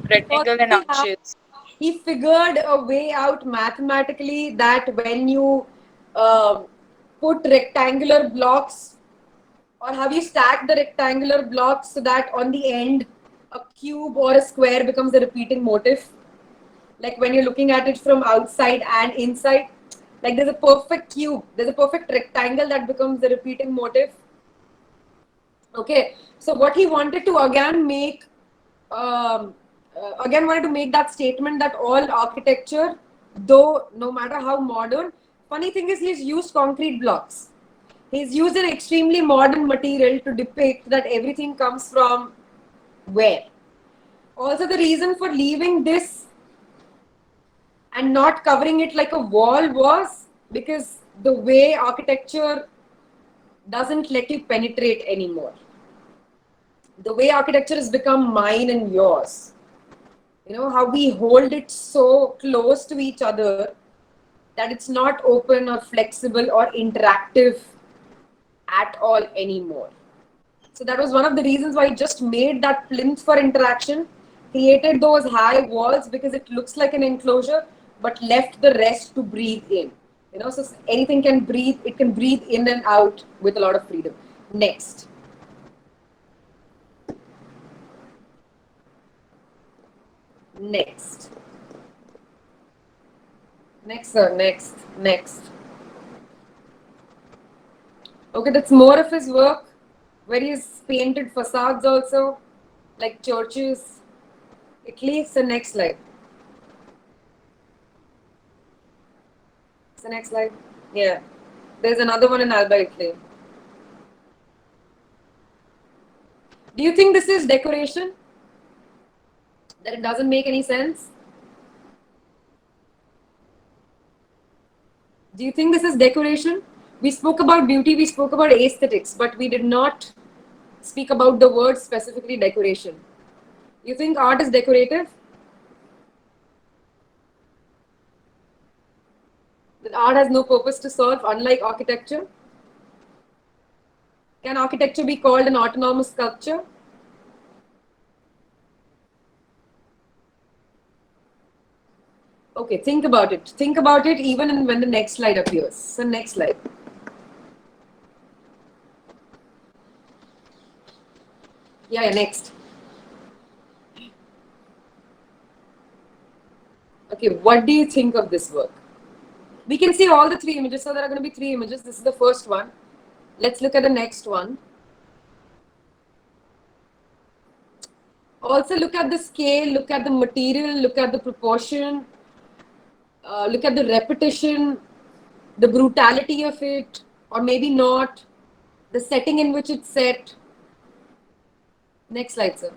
Rectangle and arches. He figured a way out mathematically that when you put rectangular blocks, or have you stacked the rectangular blocks so that on the end a cube or a square becomes a repeating motif? Like when you're looking at it from outside and inside, like there's a perfect cube, there's a perfect rectangle that becomes the repeating motif. Okay, so what he wanted to again wanted to make that statement that all architecture, though no matter how modern, funny thing is he's used concrete blocks. He's used an extremely modern material to depict that everything comes from where. Also, the reason for leaving this and not covering it like a wall was because the way architecture doesn't let you penetrate anymore. The way architecture has become mine and yours. You know, how we hold it so close to each other that it's not open or flexible or interactive at all anymore. So that was one of the reasons why I just made that plinth for interaction, created those high walls because it looks like an enclosure, but left the rest to breathe in. You know, so anything can breathe, it can breathe in and out with a lot of freedom. Next. Next. Next, sir. Next. Next. Okay, that's more of his work where he's painted facades also, like churches. Italy. It's the next slide. It's the next slide. Yeah. There's another one in Alba, Italy. Do you think this is decoration? That it doesn't make any sense? Do you think this is decoration? We spoke about beauty, we spoke about aesthetics, but we did not speak about the word specifically decoration. You think art is decorative? That art has no purpose to serve, unlike architecture? Can architecture be called an autonomous sculpture? Okay, think about it. Think about it even when the next slide appears. So next slide. Yeah, next. Okay, what do you think of this work? We can see all the three images. So there are going to be three images. This is the first one. Let's look at the next one. Also look at the scale, look at the material, look at the proportion, look at the repetition, the brutality of it, or maybe not, the setting in which it's set. Next slide, sir.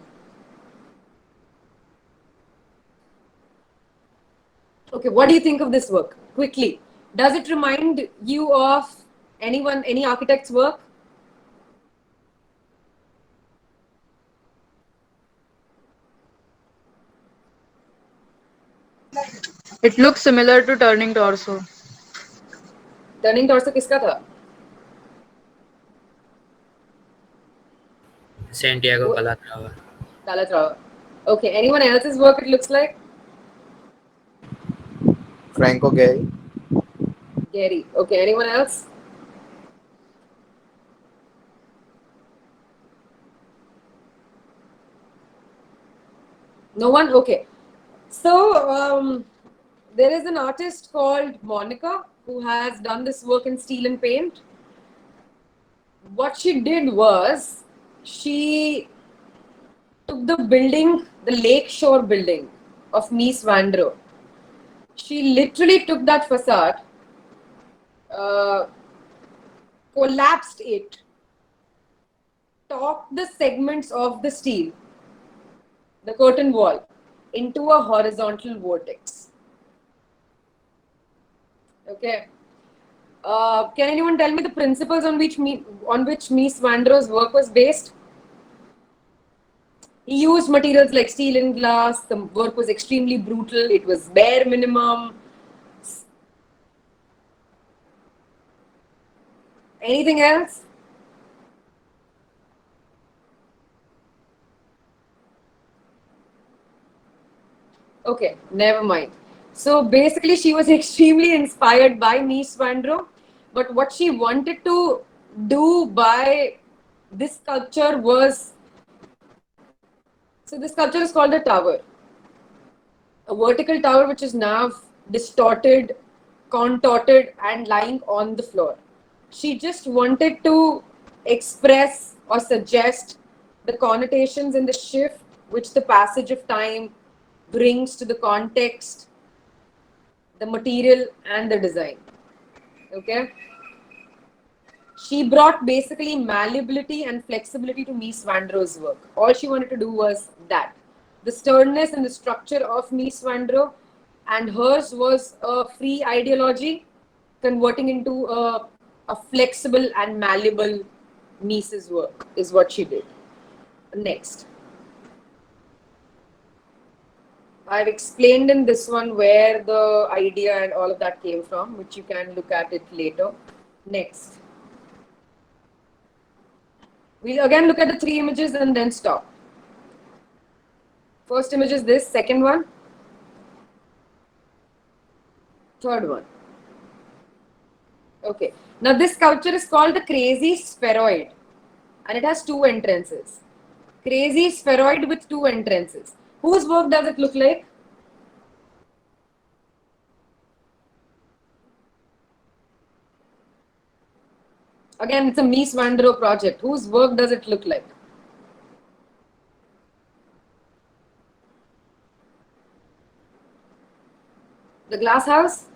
Okay, what do you think of this work? Quickly. Does it remind you of anyone, any architect's work? It looks similar to Turning Torso. Turning Torso किसका था? Santiago Calatrava. Calatrava. Okay, anyone else's work it looks like? Franco Gehry. Gehry. Okay, anyone else? No one? Okay. So, there is an artist called Monica who has done this work in steel and paint. What she did was, she took the building, the lakeshore building of Mies van der Rohe. She literally took that facade, collapsed it, topped the segments of the steel, the curtain wall, into a horizontal vortex. Okay. Can anyone tell me the principles on which Mies van der Rohe's work was based? He used materials like steel and glass. The work was extremely brutal. It was bare minimum. Anything else? Okay, never mind. So basically, she was extremely inspired by Mies van der Rohe, but what she wanted to do by this sculpture was, so this sculpture is called a tower, a vertical tower which is now distorted, contorted, and lying on the floor. She just wanted to express or suggest the connotations and the shift which the passage of time brings to the context, the material, and the design. Okay. She brought basically malleability and flexibility to Mies van der Rohe's work. All she wanted to do was that. The sternness and the structure of Mies van der Rohe, and hers was a free ideology converting into a flexible and malleable Mies's work is what she did. Next. I've explained in this one where the idea and all of that came from, which you can look at it later. Next. We'll again look at the three images and then stop. First image is this, second one, third one. Okay. Now this sculpture is called the Crazy Spheroid and it has two entrances. Crazy Spheroid with two entrances. Whose work does it look like? Again, it's a Mies van der Rohe project. Whose work does it look like? The glass house?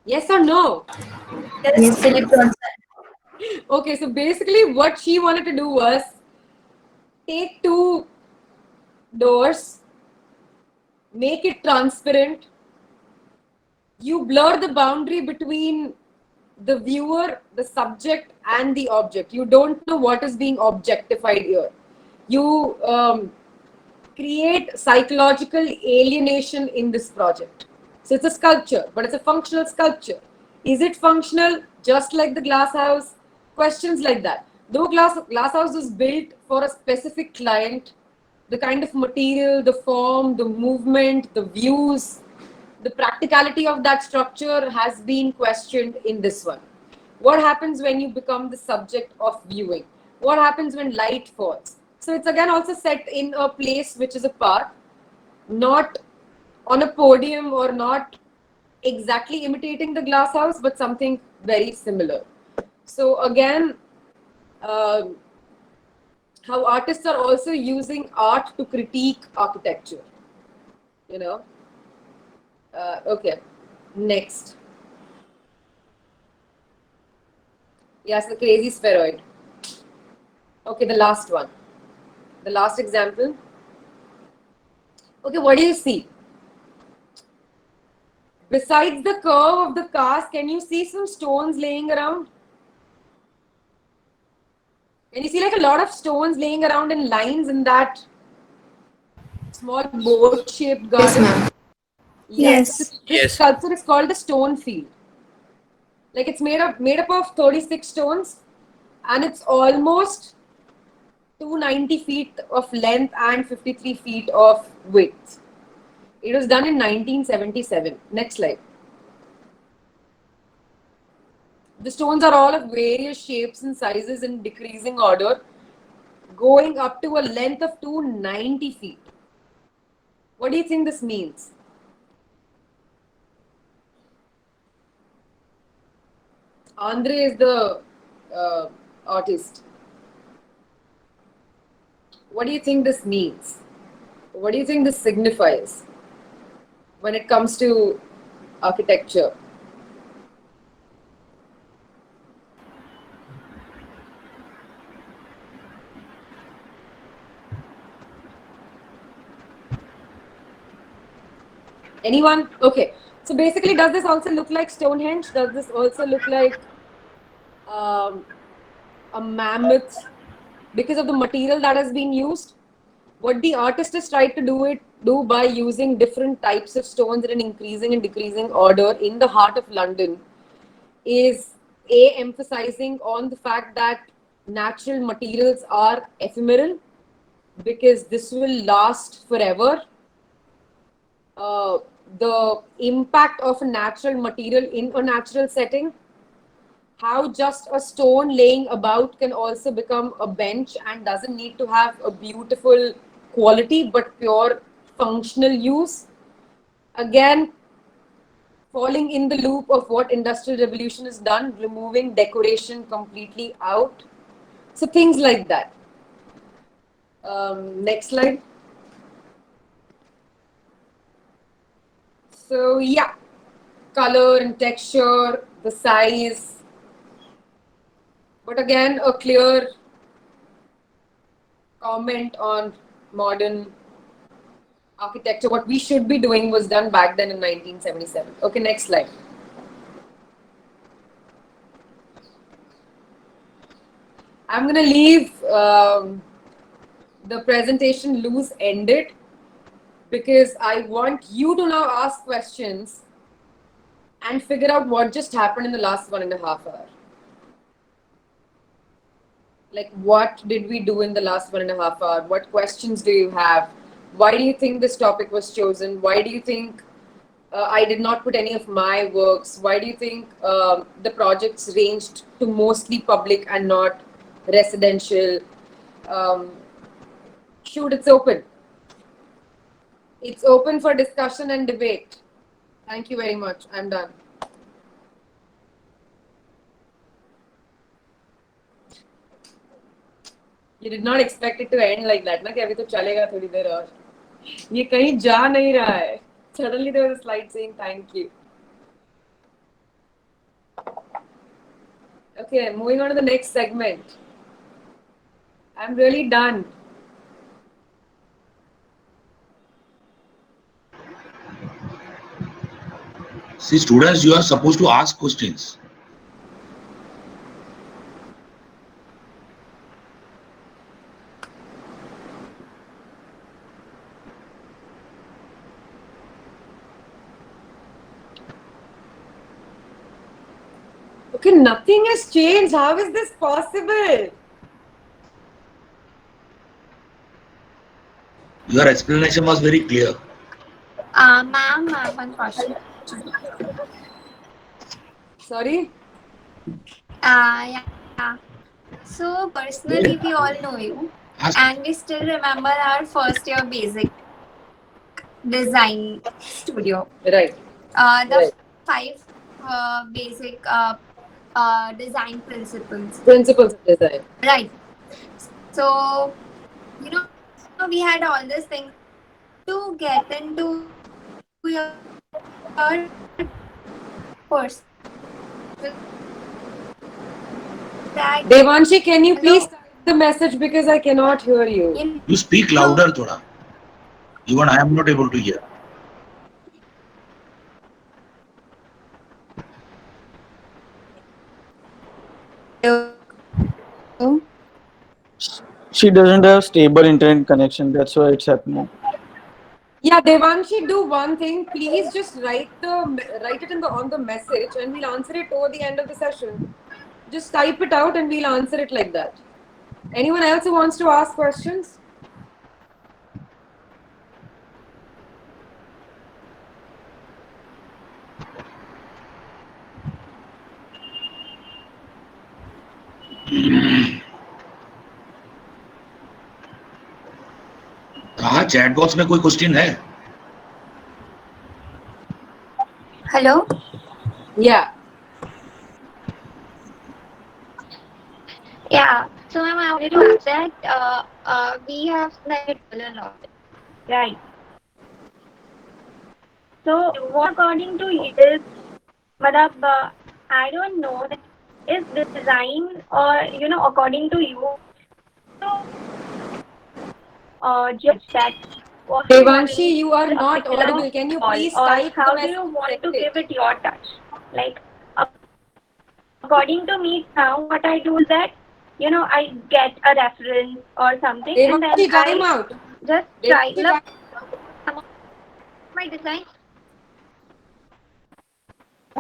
Yes or no? Yes, Philip Johnson. Okay, so basically what she wanted to do was take two doors, make it transparent, you blur the boundary between the viewer, the subject, and the object. You don't know what is being objectified here. You create psychological alienation in this project. So it's a sculpture, but it's a functional sculpture. Is it functional just like the glass house? Questions like that. Though glass house was built for a specific client, the kind of material, the form, the movement, the views, the practicality of that structure has been questioned in this one. What happens when you become the subject of viewing? What happens when light falls? So it's again also set in a place which is a park, not on a podium or not exactly imitating the glass house, but something very similar. So again, how artists are also using art to critique architecture. You know. Okay, next. Yes, the crazy spheroid. Okay, the last one. The last example. Okay, what do you see? Besides the curve of the cast, can you see some stones laying around? Can you see like a lot of stones laying around in lines in that small boat-shaped garden? Yes. This sculpture is called the stone field. Like it's made up of 36 stones, and it's almost 290 feet of length and 53 feet of width. It was done in 1977. Next slide. The stones are all of various shapes and sizes in decreasing order, going up to a length of 290 feet. What do you think this means? Andre is the artist. What do you think this means? What do you think this signifies when it comes to architecture? Anyone? Okay. So basically, does this also look like Stonehenge? Does this also look like a mammoth because of the material that has been used? What the artist has tried to do by using different types of stones in an increasing and decreasing order in the heart of London is emphasizing on the fact that natural materials are ephemeral because this will last forever. The impact of a natural material in a natural setting, how just a stone laying about can also become a bench and doesn't need to have a beautiful quality but pure functional use. Again, falling in the loop of what Industrial Revolution has done, removing decoration completely out. So things like that. Next slide. So yeah, color and texture, the size, but again, a clear comment on modern architecture. What we should be doing was done back then in 1977. Okay, next slide. I'm going to leave the presentation loose-ended because I want you to now ask questions and figure out what just happened in the last 1.5 hours. Like, what did we do in the last 1.5 hours? What questions do you have? Why do you think this topic was chosen? Why do you think I did not put any of my works? Why do you think the projects ranged to mostly public and not residential? Shoot, it's open. It's open for discussion and debate. Thank you very much. I'm done. You did not expect it to end like that, ना कि अभी तो चलेगा थोड़ी देर और ये कहीं जा नहीं रहा है. Suddenly there was a slide saying thank you. Okay, moving on to the next segment. I'm really done. See, students, you are supposed to ask questions. Okay, nothing has changed. How is this possible? Your explanation was very clear. Ma'am, I have one question. Sorry? Yeah. So personally, we all know you, and we still remember our first year basic design studio. Right. The five basic design principles. Principles of design. Right. So, you know, we had all these things to get into your course. Devanshi, can you please type the message because I cannot hear you. You speak louder, thoda. Even I am not able to hear. She doesn't have stable internet connection. That's why it's happening. Yeah, Devanshi, do one thing. Please just write it in the on the message, and we'll answer it over the end of the session. Just type it out, and we'll answer it like that. Anyone else who wants to ask questions? कहा chat box में कोई question है? Hello? Yeah. Yeah. So ma'am, I wanted to ask that we have like a lot. Right. So, what according to you, madam, I don't know, is design or, you know, according to you, just that. Devanshi, you are not audible. Can you please type how the do you message? want to give it your touch? Like, according to me now, what I do is that, you know, I get a reference or something, and Devanshi, then time I out. just try. Devanshi, Look, My design.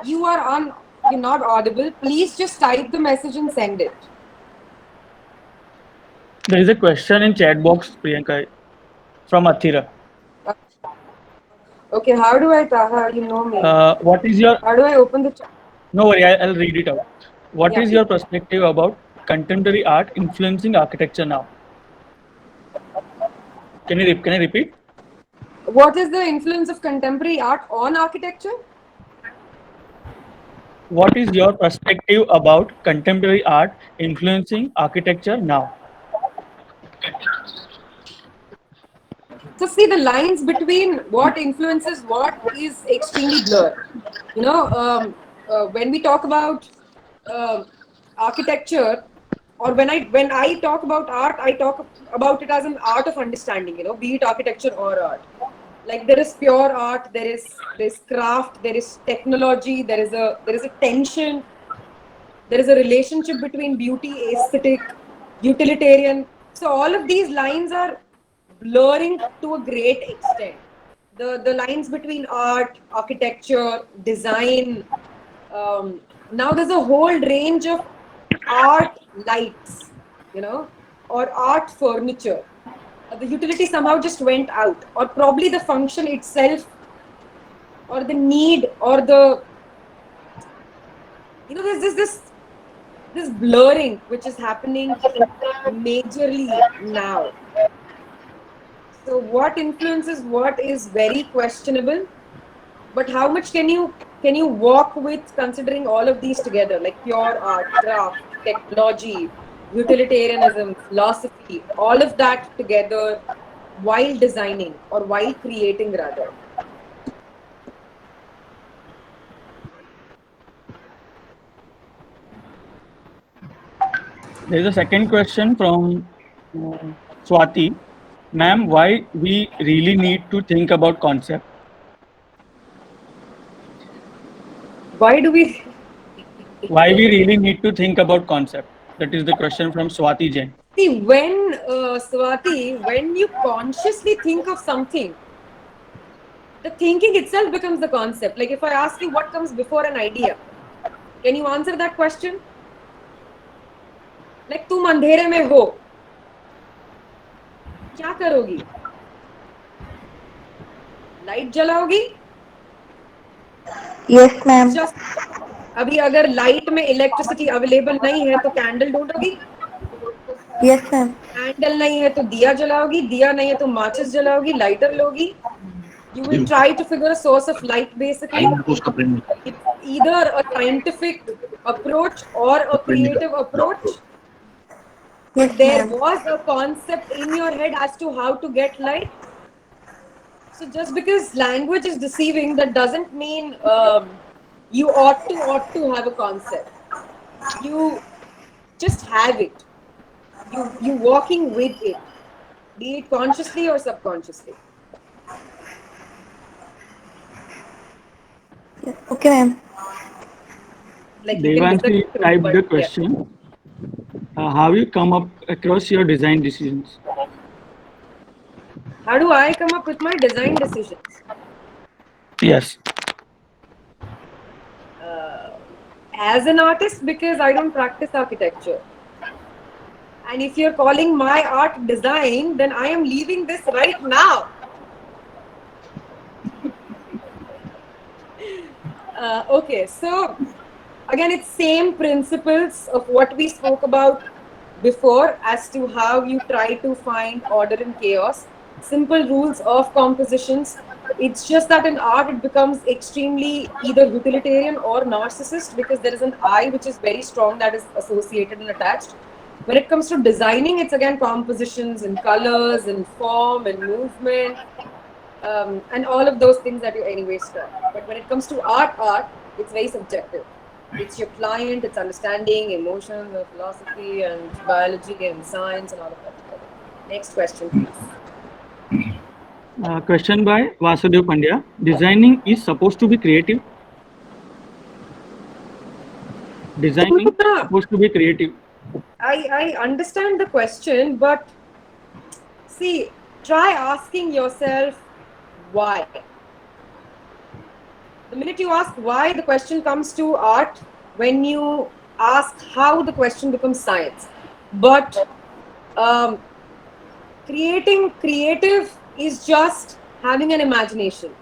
You're not audible. Please just type the message and send it. There is a question in chat box, Priyanka, from Athira. Okay, how do you know me? What is your? How do I open the chat? No worry, I'll read it out. What Yeah, is your perspective about contemporary art influencing architecture now? Can you repeat? What is the influence of contemporary art on architecture? What is your perspective about contemporary art influencing architecture now? So see, the lines between what influences what is extremely blurred. You know, when we talk about architecture, or when I talk about art, I talk about it as an art of understanding. You know, be it architecture or art. Like there is pure art, there is craft, there is technology, there is a tension, there is a relationship between beauty, aesthetic, utilitarian. So all of these lines are blurring to a great extent. The lines between art, architecture, design. Now there's a whole range of art lights, you know, or art furniture. The utility somehow just went out, or probably the function itself, or the need, or the, you know, there's this blurring which is happening majorly now. So what influences what is very questionable, but how much can you walk with considering all of these together, like pure art, craft, technology, utilitarianism, philosophy, all of that together while designing or while creating rather. There is a second question from Swati. Ma'am, why we really need to think about concept? Why do we? Why we really need to think about concept? That is the question from Swati Jain. See, when Swati, when you consciously think of something, the thinking itself becomes the concept. Like if I ask you what comes before an idea, can you answer that question? Like तुम अंधेरे में हो, क्या करोगी? Light जलाओगी? Yes, ma'am. अभी अगर light में electricity available नहीं है तो कैंडल ढूंढोगी? Yes, ma'am. कैंडल नहीं है तो दिया जलाओगी, दिया नहीं है तो माचिस जलाओगी, लाइटर लोगी. You will try to figure a source of light basically. It's either a scientific approach or a creative approach. Yes, There ma'am. was a concept in your head as to how to get light. So just because language is deceiving, that doesn't mean you ought to have a concept. You just have it. You walking with it, be it consciously or subconsciously. Okay, ma'am. Like you can Devanshi disagree, typed but the yeah. question. How you come up across your design decisions? How do I come up with my design decisions? Yes. As an artist, because I don't practice architecture. And if you're calling my art design, then I am leaving this right now. Okay, so again, it's same principles of what we spoke about before as to how you try to find order in chaos. Simple rules of compositions. It's just that in art it becomes extremely either utilitarian or narcissist because there is an I which is very strong that is associated and attached. When it comes to designing, it's again compositions and colors and form and movement and all of those things that you anyway study. But when it comes to art, it's very subjective. It's your client, it's understanding emotions, and philosophy and biology and science and all of that together. Next question, please. Question by Vasudev Pandya. Designing is supposed to be creative? Designing is supposed to be creative. I understand the question, but see, try asking yourself why. The minute you ask why, the question comes to art. When you ask how, the question becomes science. But creating creative is just having an imagination.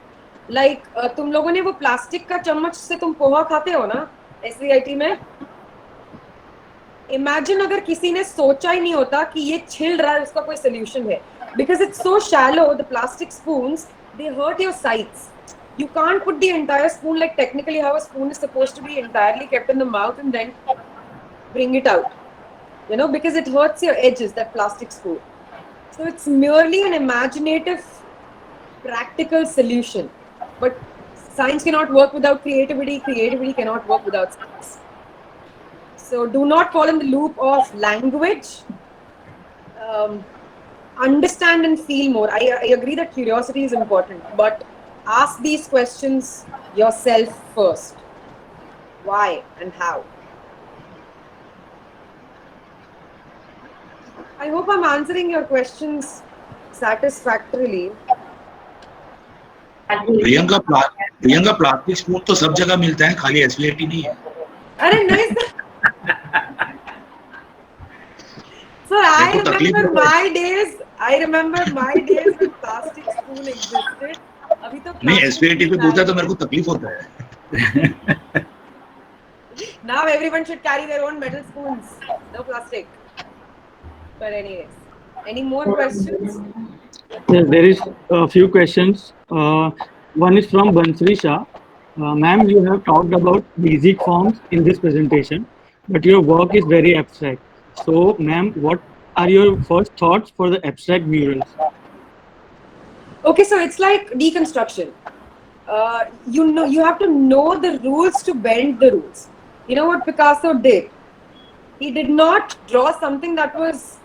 Like तुम लोगों ने वो plastic का चम्मच से तुम पोहा खाते हो ना SVIT में? Imagine अगर किसी ने सोचा ही नहीं होता कि ये छिल रहा है उसका कोई solution है. Because it's so shallow, the plastic spoons, they hurt your sides. You can't put the entire spoon, like technically how a spoon is supposed to be entirely kept in the mouth and then bring it out. You know, because it hurts your edges, that plastic spoon. So it's merely an imaginative, practical solution. But science cannot work without creativity, creativity cannot work without science. So do not fall in the loop of language. Understand and feel more. I agree that curiosity is important, but ask these questions yourself first. Why and how? I hope I'm answering your questions satisfactorily. Priyanka plastic spoon तो सब जगह मिलता है, खाली SVIT नहीं है. अरे नहीं sir. So I remember my days when plastic spoon existed. अभी तो नहीं SVIT पे पूछा तो मेरे को तकलीफ होता है. Now everyone should carry their own metal spoons, no plastic. But anyways, any more questions? Yes, there is a few questions. One is from Bansri Shah. Ma'am, you have talked about basic forms in this presentation, but your work is very abstract. So, ma'am, what are your first thoughts for the abstract murals? Okay, so it's like deconstruction. You have to know the rules to bend the rules. You know what Picasso did? He did not draw something that was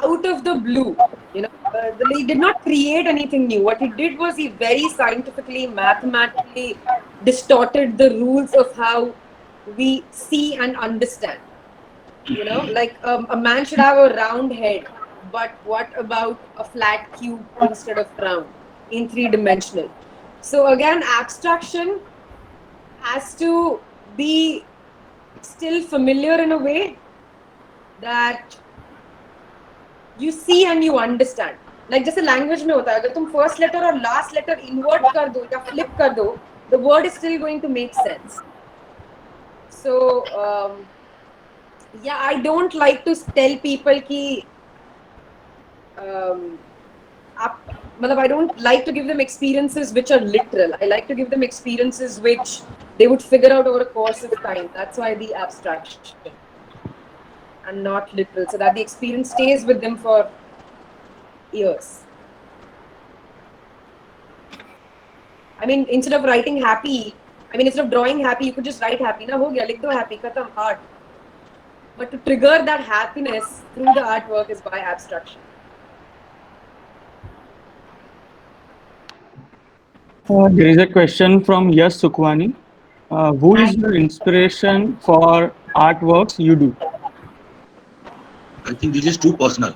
out of the blue. You know, he did not create anything new. What he did was he very scientifically, mathematically distorted the rules of how we see and understand. Like a man should have a round head, but what about a flat cube instead of round in 3-dimensional? So again, abstraction has to be still familiar in a way that you see and you understand. Like जैसे language में होता है, अगर तुम first letter और last letter invert कर दो या flip कर दो, the word is still going to make sense. So yeah, I don't like to tell people कि I don't like to give them experiences which are literal. I like to give them experiences which they would figure out over a course of time. That's why the abstraction and not literal, so that the experience stays with them for years. I mean, instead of writing happy, instead of drawing happy, you could just write happy. Na ho gaya, likh do happy, khatam, art. But to trigger that happiness through the artwork is by abstraction. There is a question from Yash Sukhwani. Who is your inspiration for artworks you do? I think this is too personal.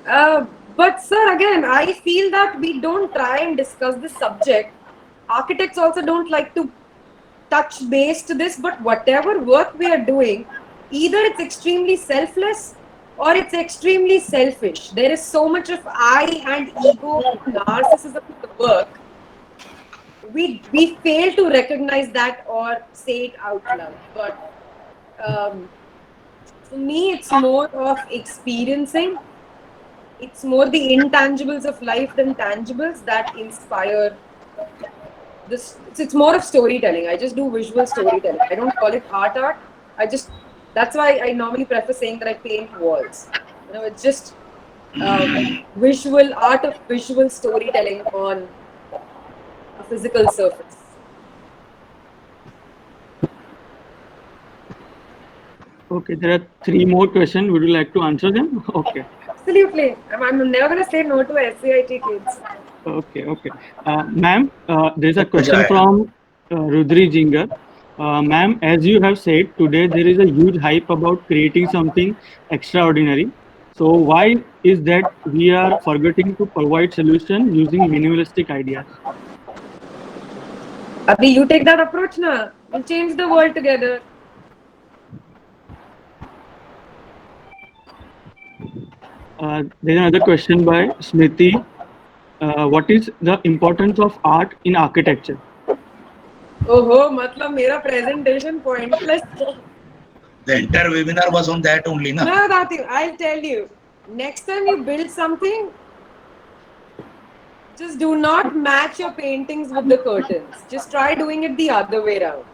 But sir, again, I feel that we don't try and discuss this subject. Architects also don't like to touch base to this, but whatever work we are doing, either it's extremely selfless or it's extremely selfish. There is so much of I and ego, narcissism in the work. We fail to recognize that or say it out loud. But for me, it's more of experiencing. It's more the intangibles of life than tangibles that inspire this. It's more of storytelling. I just do visual storytelling. I don't call it art. That's why I normally prefer saying that I paint walls. It's just art of visual storytelling on a physical surface. Okay, there are 3 more questions. Would you like to answer them? Okay. Absolutely. I'm never going to say no to SCIT kids. Okay. Ma'am, there's a question from Rudri Jingar. Ma'am, as you have said, today there is a huge hype about creating something extraordinary. So why is that we are forgetting to provide solution using minimalistic ideas? Abhi, you take that approach na. We'll change the world together. There's another question by Smriti. What is the importance of art in architecture? Oh, matlab mera presentation pointless. The entire webinar was on that only, na? No, Rathi, I'll tell you. Next time you build something, just do not match your paintings with the curtains. Just try doing it the other way around.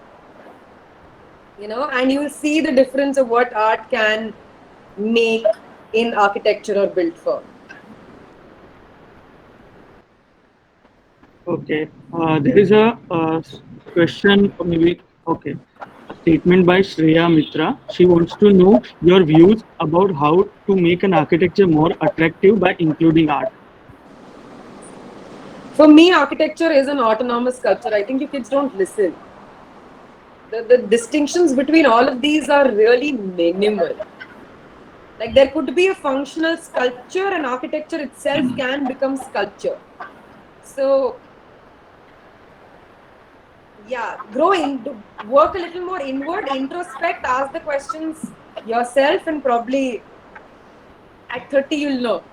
And you will see the difference of what art can make in architecture or built form. Okay, there is a question, a statement by Shreya Mitra. She wants to know your views about how to make an architecture more attractive by including art. For me, architecture is an autonomous culture. I think you kids don't listen. The distinctions between all of these are really minimal. Like there could be a functional sculpture and architecture itself can become sculpture. So yeah, work a little more inward, introspect, ask the questions yourself, and probably at 30 you'll know.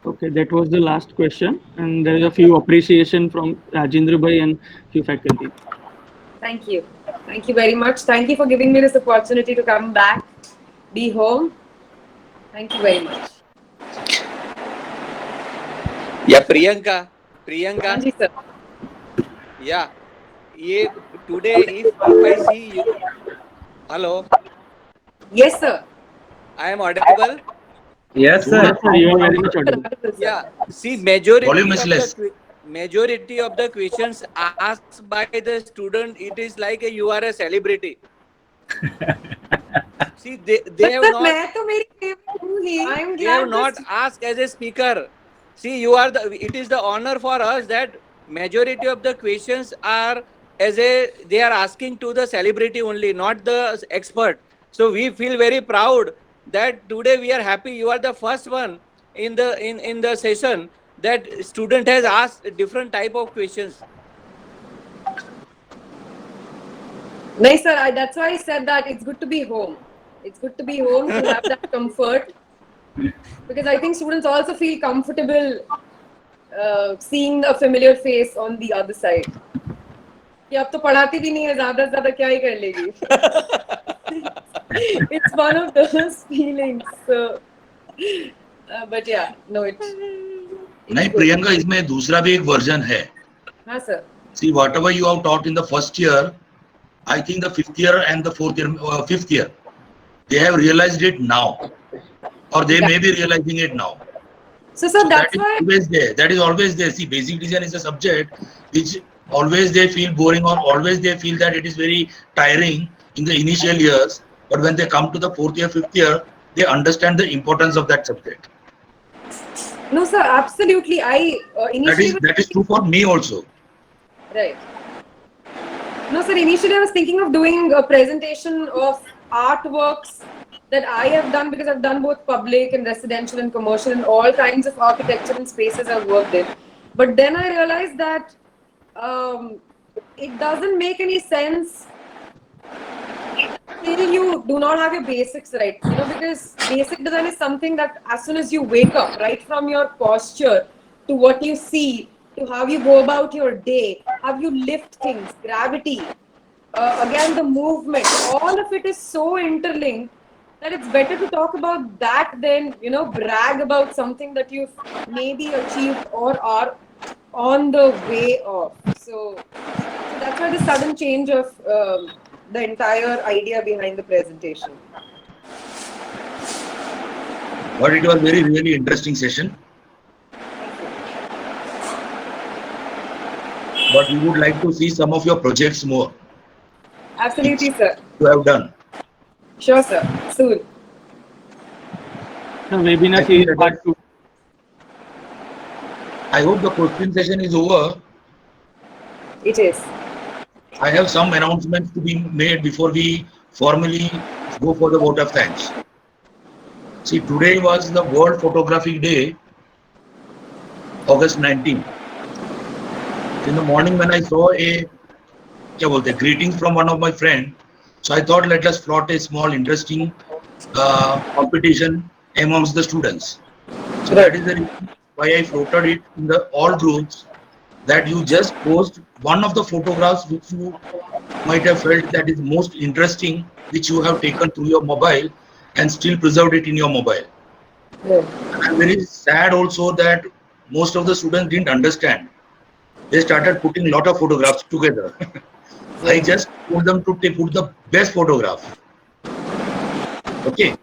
Okay, that was the last question, and there is a few appreciation from Rajendra Bhai and few faculty. Thank you very much. Thank you for giving me this opportunity to come back, be home. Thank you very much. Yeah, Priyanka. Yes, sir. Yeah, today if I see you, hello. Yes, sir. I am audible. Yes, sir. You are very much audible. Yeah, see, majority Volume is less. majority of the questions asked by the student, it is like you are a celebrity. See, they have not. मैं तो मेरी favorite हूँ ही. They have not asked as a speaker. See, you are the. It is the honor for us that majority of the questions are they are asking to the celebrity only, not the expert. So we feel very proud that today we are happy. You are the first one in the session that student has asked different type of questions. No, sir, that's why I said that it's good to be home. It's good to be home to have that comfort. Because I think students also feel comfortable seeing a familiar face on the other side. कि अब तो पढ़ाती भी नहीं है, ज़्यादा से ज़्यादा क्या ही कर लेगी. It's one of those feelings. So, but yeah, no, it's नहीं प्रियंका, इसमें दूसरा भी एक वर्जन है. हाँ sir. See, whatever you have taught in the first year, I think the fifth year and the fifth year, they have realized it now, or they may be realizing it now. So that's why always there. That is always there. See, basic design is a subject which always they feel boring, or always they feel that it is very tiring in the initial years. But when they come to the fourth year, fifth year, they understand the importance of that subject. No, sir, absolutely. That is true for me also. Right. No, sir, initially I was thinking of doing a presentation of artworks that I have done, because I've done both public and residential and commercial and all kinds of architecture and spaces I've worked in. But then I realized that it doesn't make any sense till you do not have your basics right. You know, because basic design is something that as soon as you wake up, right from your posture to what you see, to how you go about your day, how you lift things, gravity, again the movement, all of it is so interlinked that it's better to talk about that than, you know, brag about something that you've maybe achieved or are on the way of. So that's why the sudden change of the entire idea behind the presentation. But it was really interesting session. But we would like to see some of your projects more. Absolutely, sir. You have done. Sure, sir. Soon. The webinar series part 2. I hope the question session is over. It is. I have some announcements to be made before we formally go for the vote of thanks. See, today was the World Photographic Day, August 19. In the morning when I saw greetings from one of my friends, so I thought let us plot a small interesting competition amongst the students. So that is the reason why I floated it in the all groups, that you just post one of the photographs which you might have felt that is most interesting, which you have taken through your mobile and still preserved it in your mobile. Yeah. I'm very sad also that most of the students didn't understand. They started putting a lot of photographs together. I just told them to put the best photograph. Okay.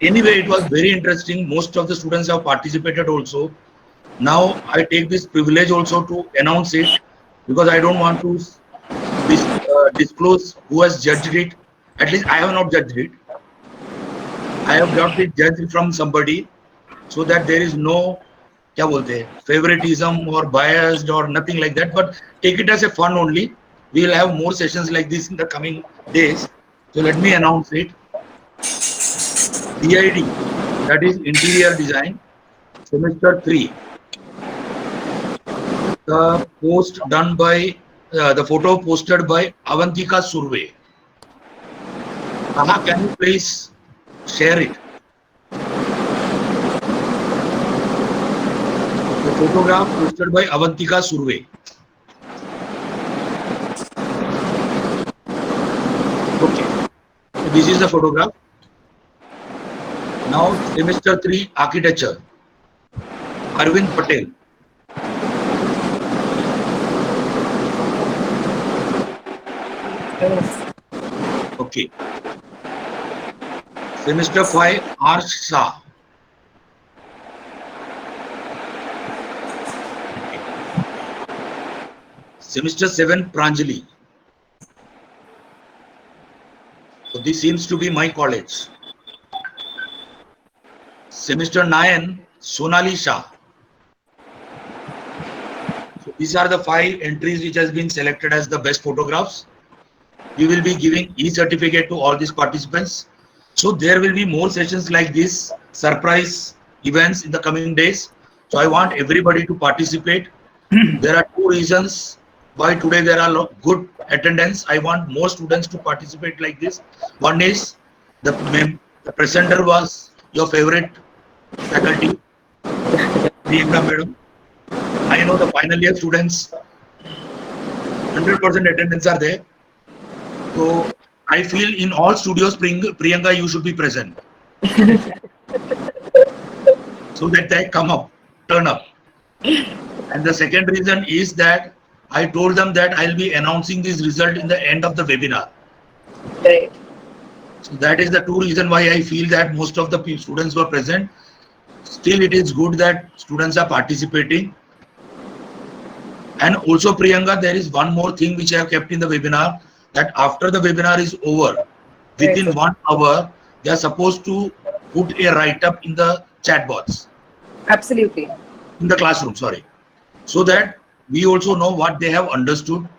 Anyway, it was very interesting. Most of the students have participated also. Now I take this privilege also to announce it, because I don't want to disclose who has judged it. At least I have not judged it. I have got it judged from somebody, so that there is no favoritism or biased or nothing like that. But take it as a fun only. We will have more sessions like this in the coming days. So let me announce it. CID, that is Interior Design, Semester 3. The post done by, the photo posted by Avantika Surve. Can you please share it? The photograph posted by Avantika Surve. Okay, so this is the photograph. Now Semester 3 Architecture, Arvind Patel. Okay. Semester 5 Arsh Shah. Semester 7 Pranjali. So this seems to be my college. Semester 9 Sonali Shah. These are the 5 entries which has been selected as the best photographs. We will be giving e-certificate to all these participants. So there will be more sessions like this, surprise events in the coming days. So I want everybody to participate. There are 2 reasons why today there are good attendance. I want more students to participate like this. One is the presenter was your favorite faculty, Priyanka madam. I know the final year students, 100% attendance are there. So I feel in all studios, Priyanka, you should be present. So that they come up, turn up. And the second reason is that I told them that I'll be announcing this result in the end of the webinar. Right. So that is the 2 reasons why I feel that most of the students were present. Still, it is good that students are participating. And also, Priyanka, there is one more thing which I have kept in the webinar, that after the webinar is over, within 1 hour, they are supposed to put a write-up in the chat box. Absolutely. In the classroom, sorry. So that we also know what they have understood,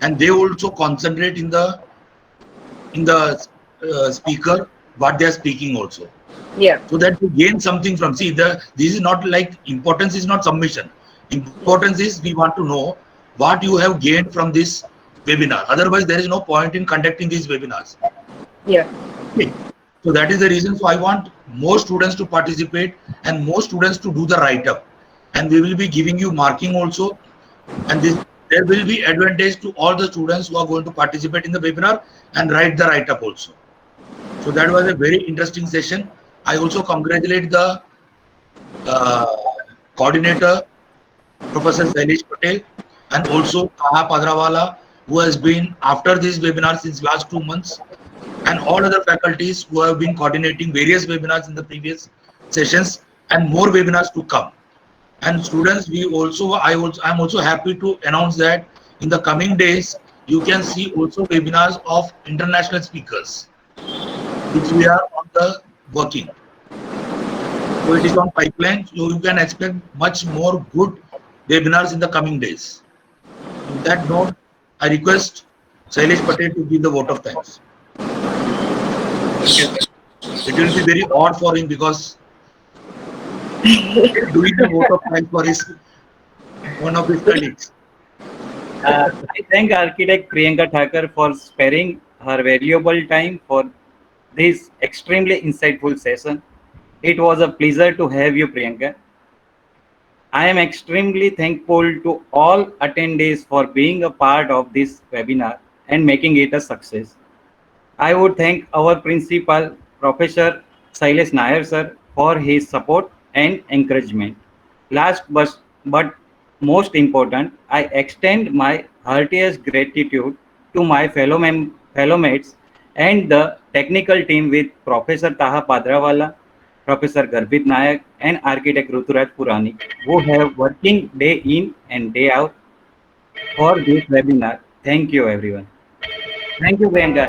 and they also concentrate in the speaker, what they are speaking also. Yeah. So that we gain something from, see, this is not like, importance is not submission. Importance is we want to know what you have gained from this webinar. Otherwise, there is no point in conducting these webinars. Yeah. Okay. So that is the reason. So I want more students to participate and more students to do the write-up. And we will be giving you marking also. And there will be advantage to all the students who are going to participate in the webinar and write the write-up also. So that was a very interesting session. I also congratulate the coordinator, Professor Sailesh Patel, and also Taha Padrawala, who has been after this webinar since last 2 months, and all other faculties who have been coordinating various webinars in the previous sessions, and more webinars to come. And students, I'm also happy to announce that in the coming days, you can see also webinars of international speakers, which we are on the working. So it is on pipeline, so you can expect much more good webinars in the coming days. On that note, I request Sailesh Patel to give the vote of thanks. It will be very odd for him because doing the vote of thanks for one of his colleagues. I thank architect Priyanka Thakur for sparing her valuable time for this extremely insightful session. It was a pleasure to have you, Priyanka. I am extremely thankful to all attendees for being a part of this webinar and making it a success. I would thank our principal, Professor Sailesh Nair sir, for his support and encouragement. Last but most important, I extend my heartiest gratitude to my fellow mates and the technical team with Professor Taha Padrawala, Professor Garbhit Nayak, and Architect Ruturaj Puranik, who have working day in and day out for this webinar. Thank you, everyone. Thank you, Priyanka.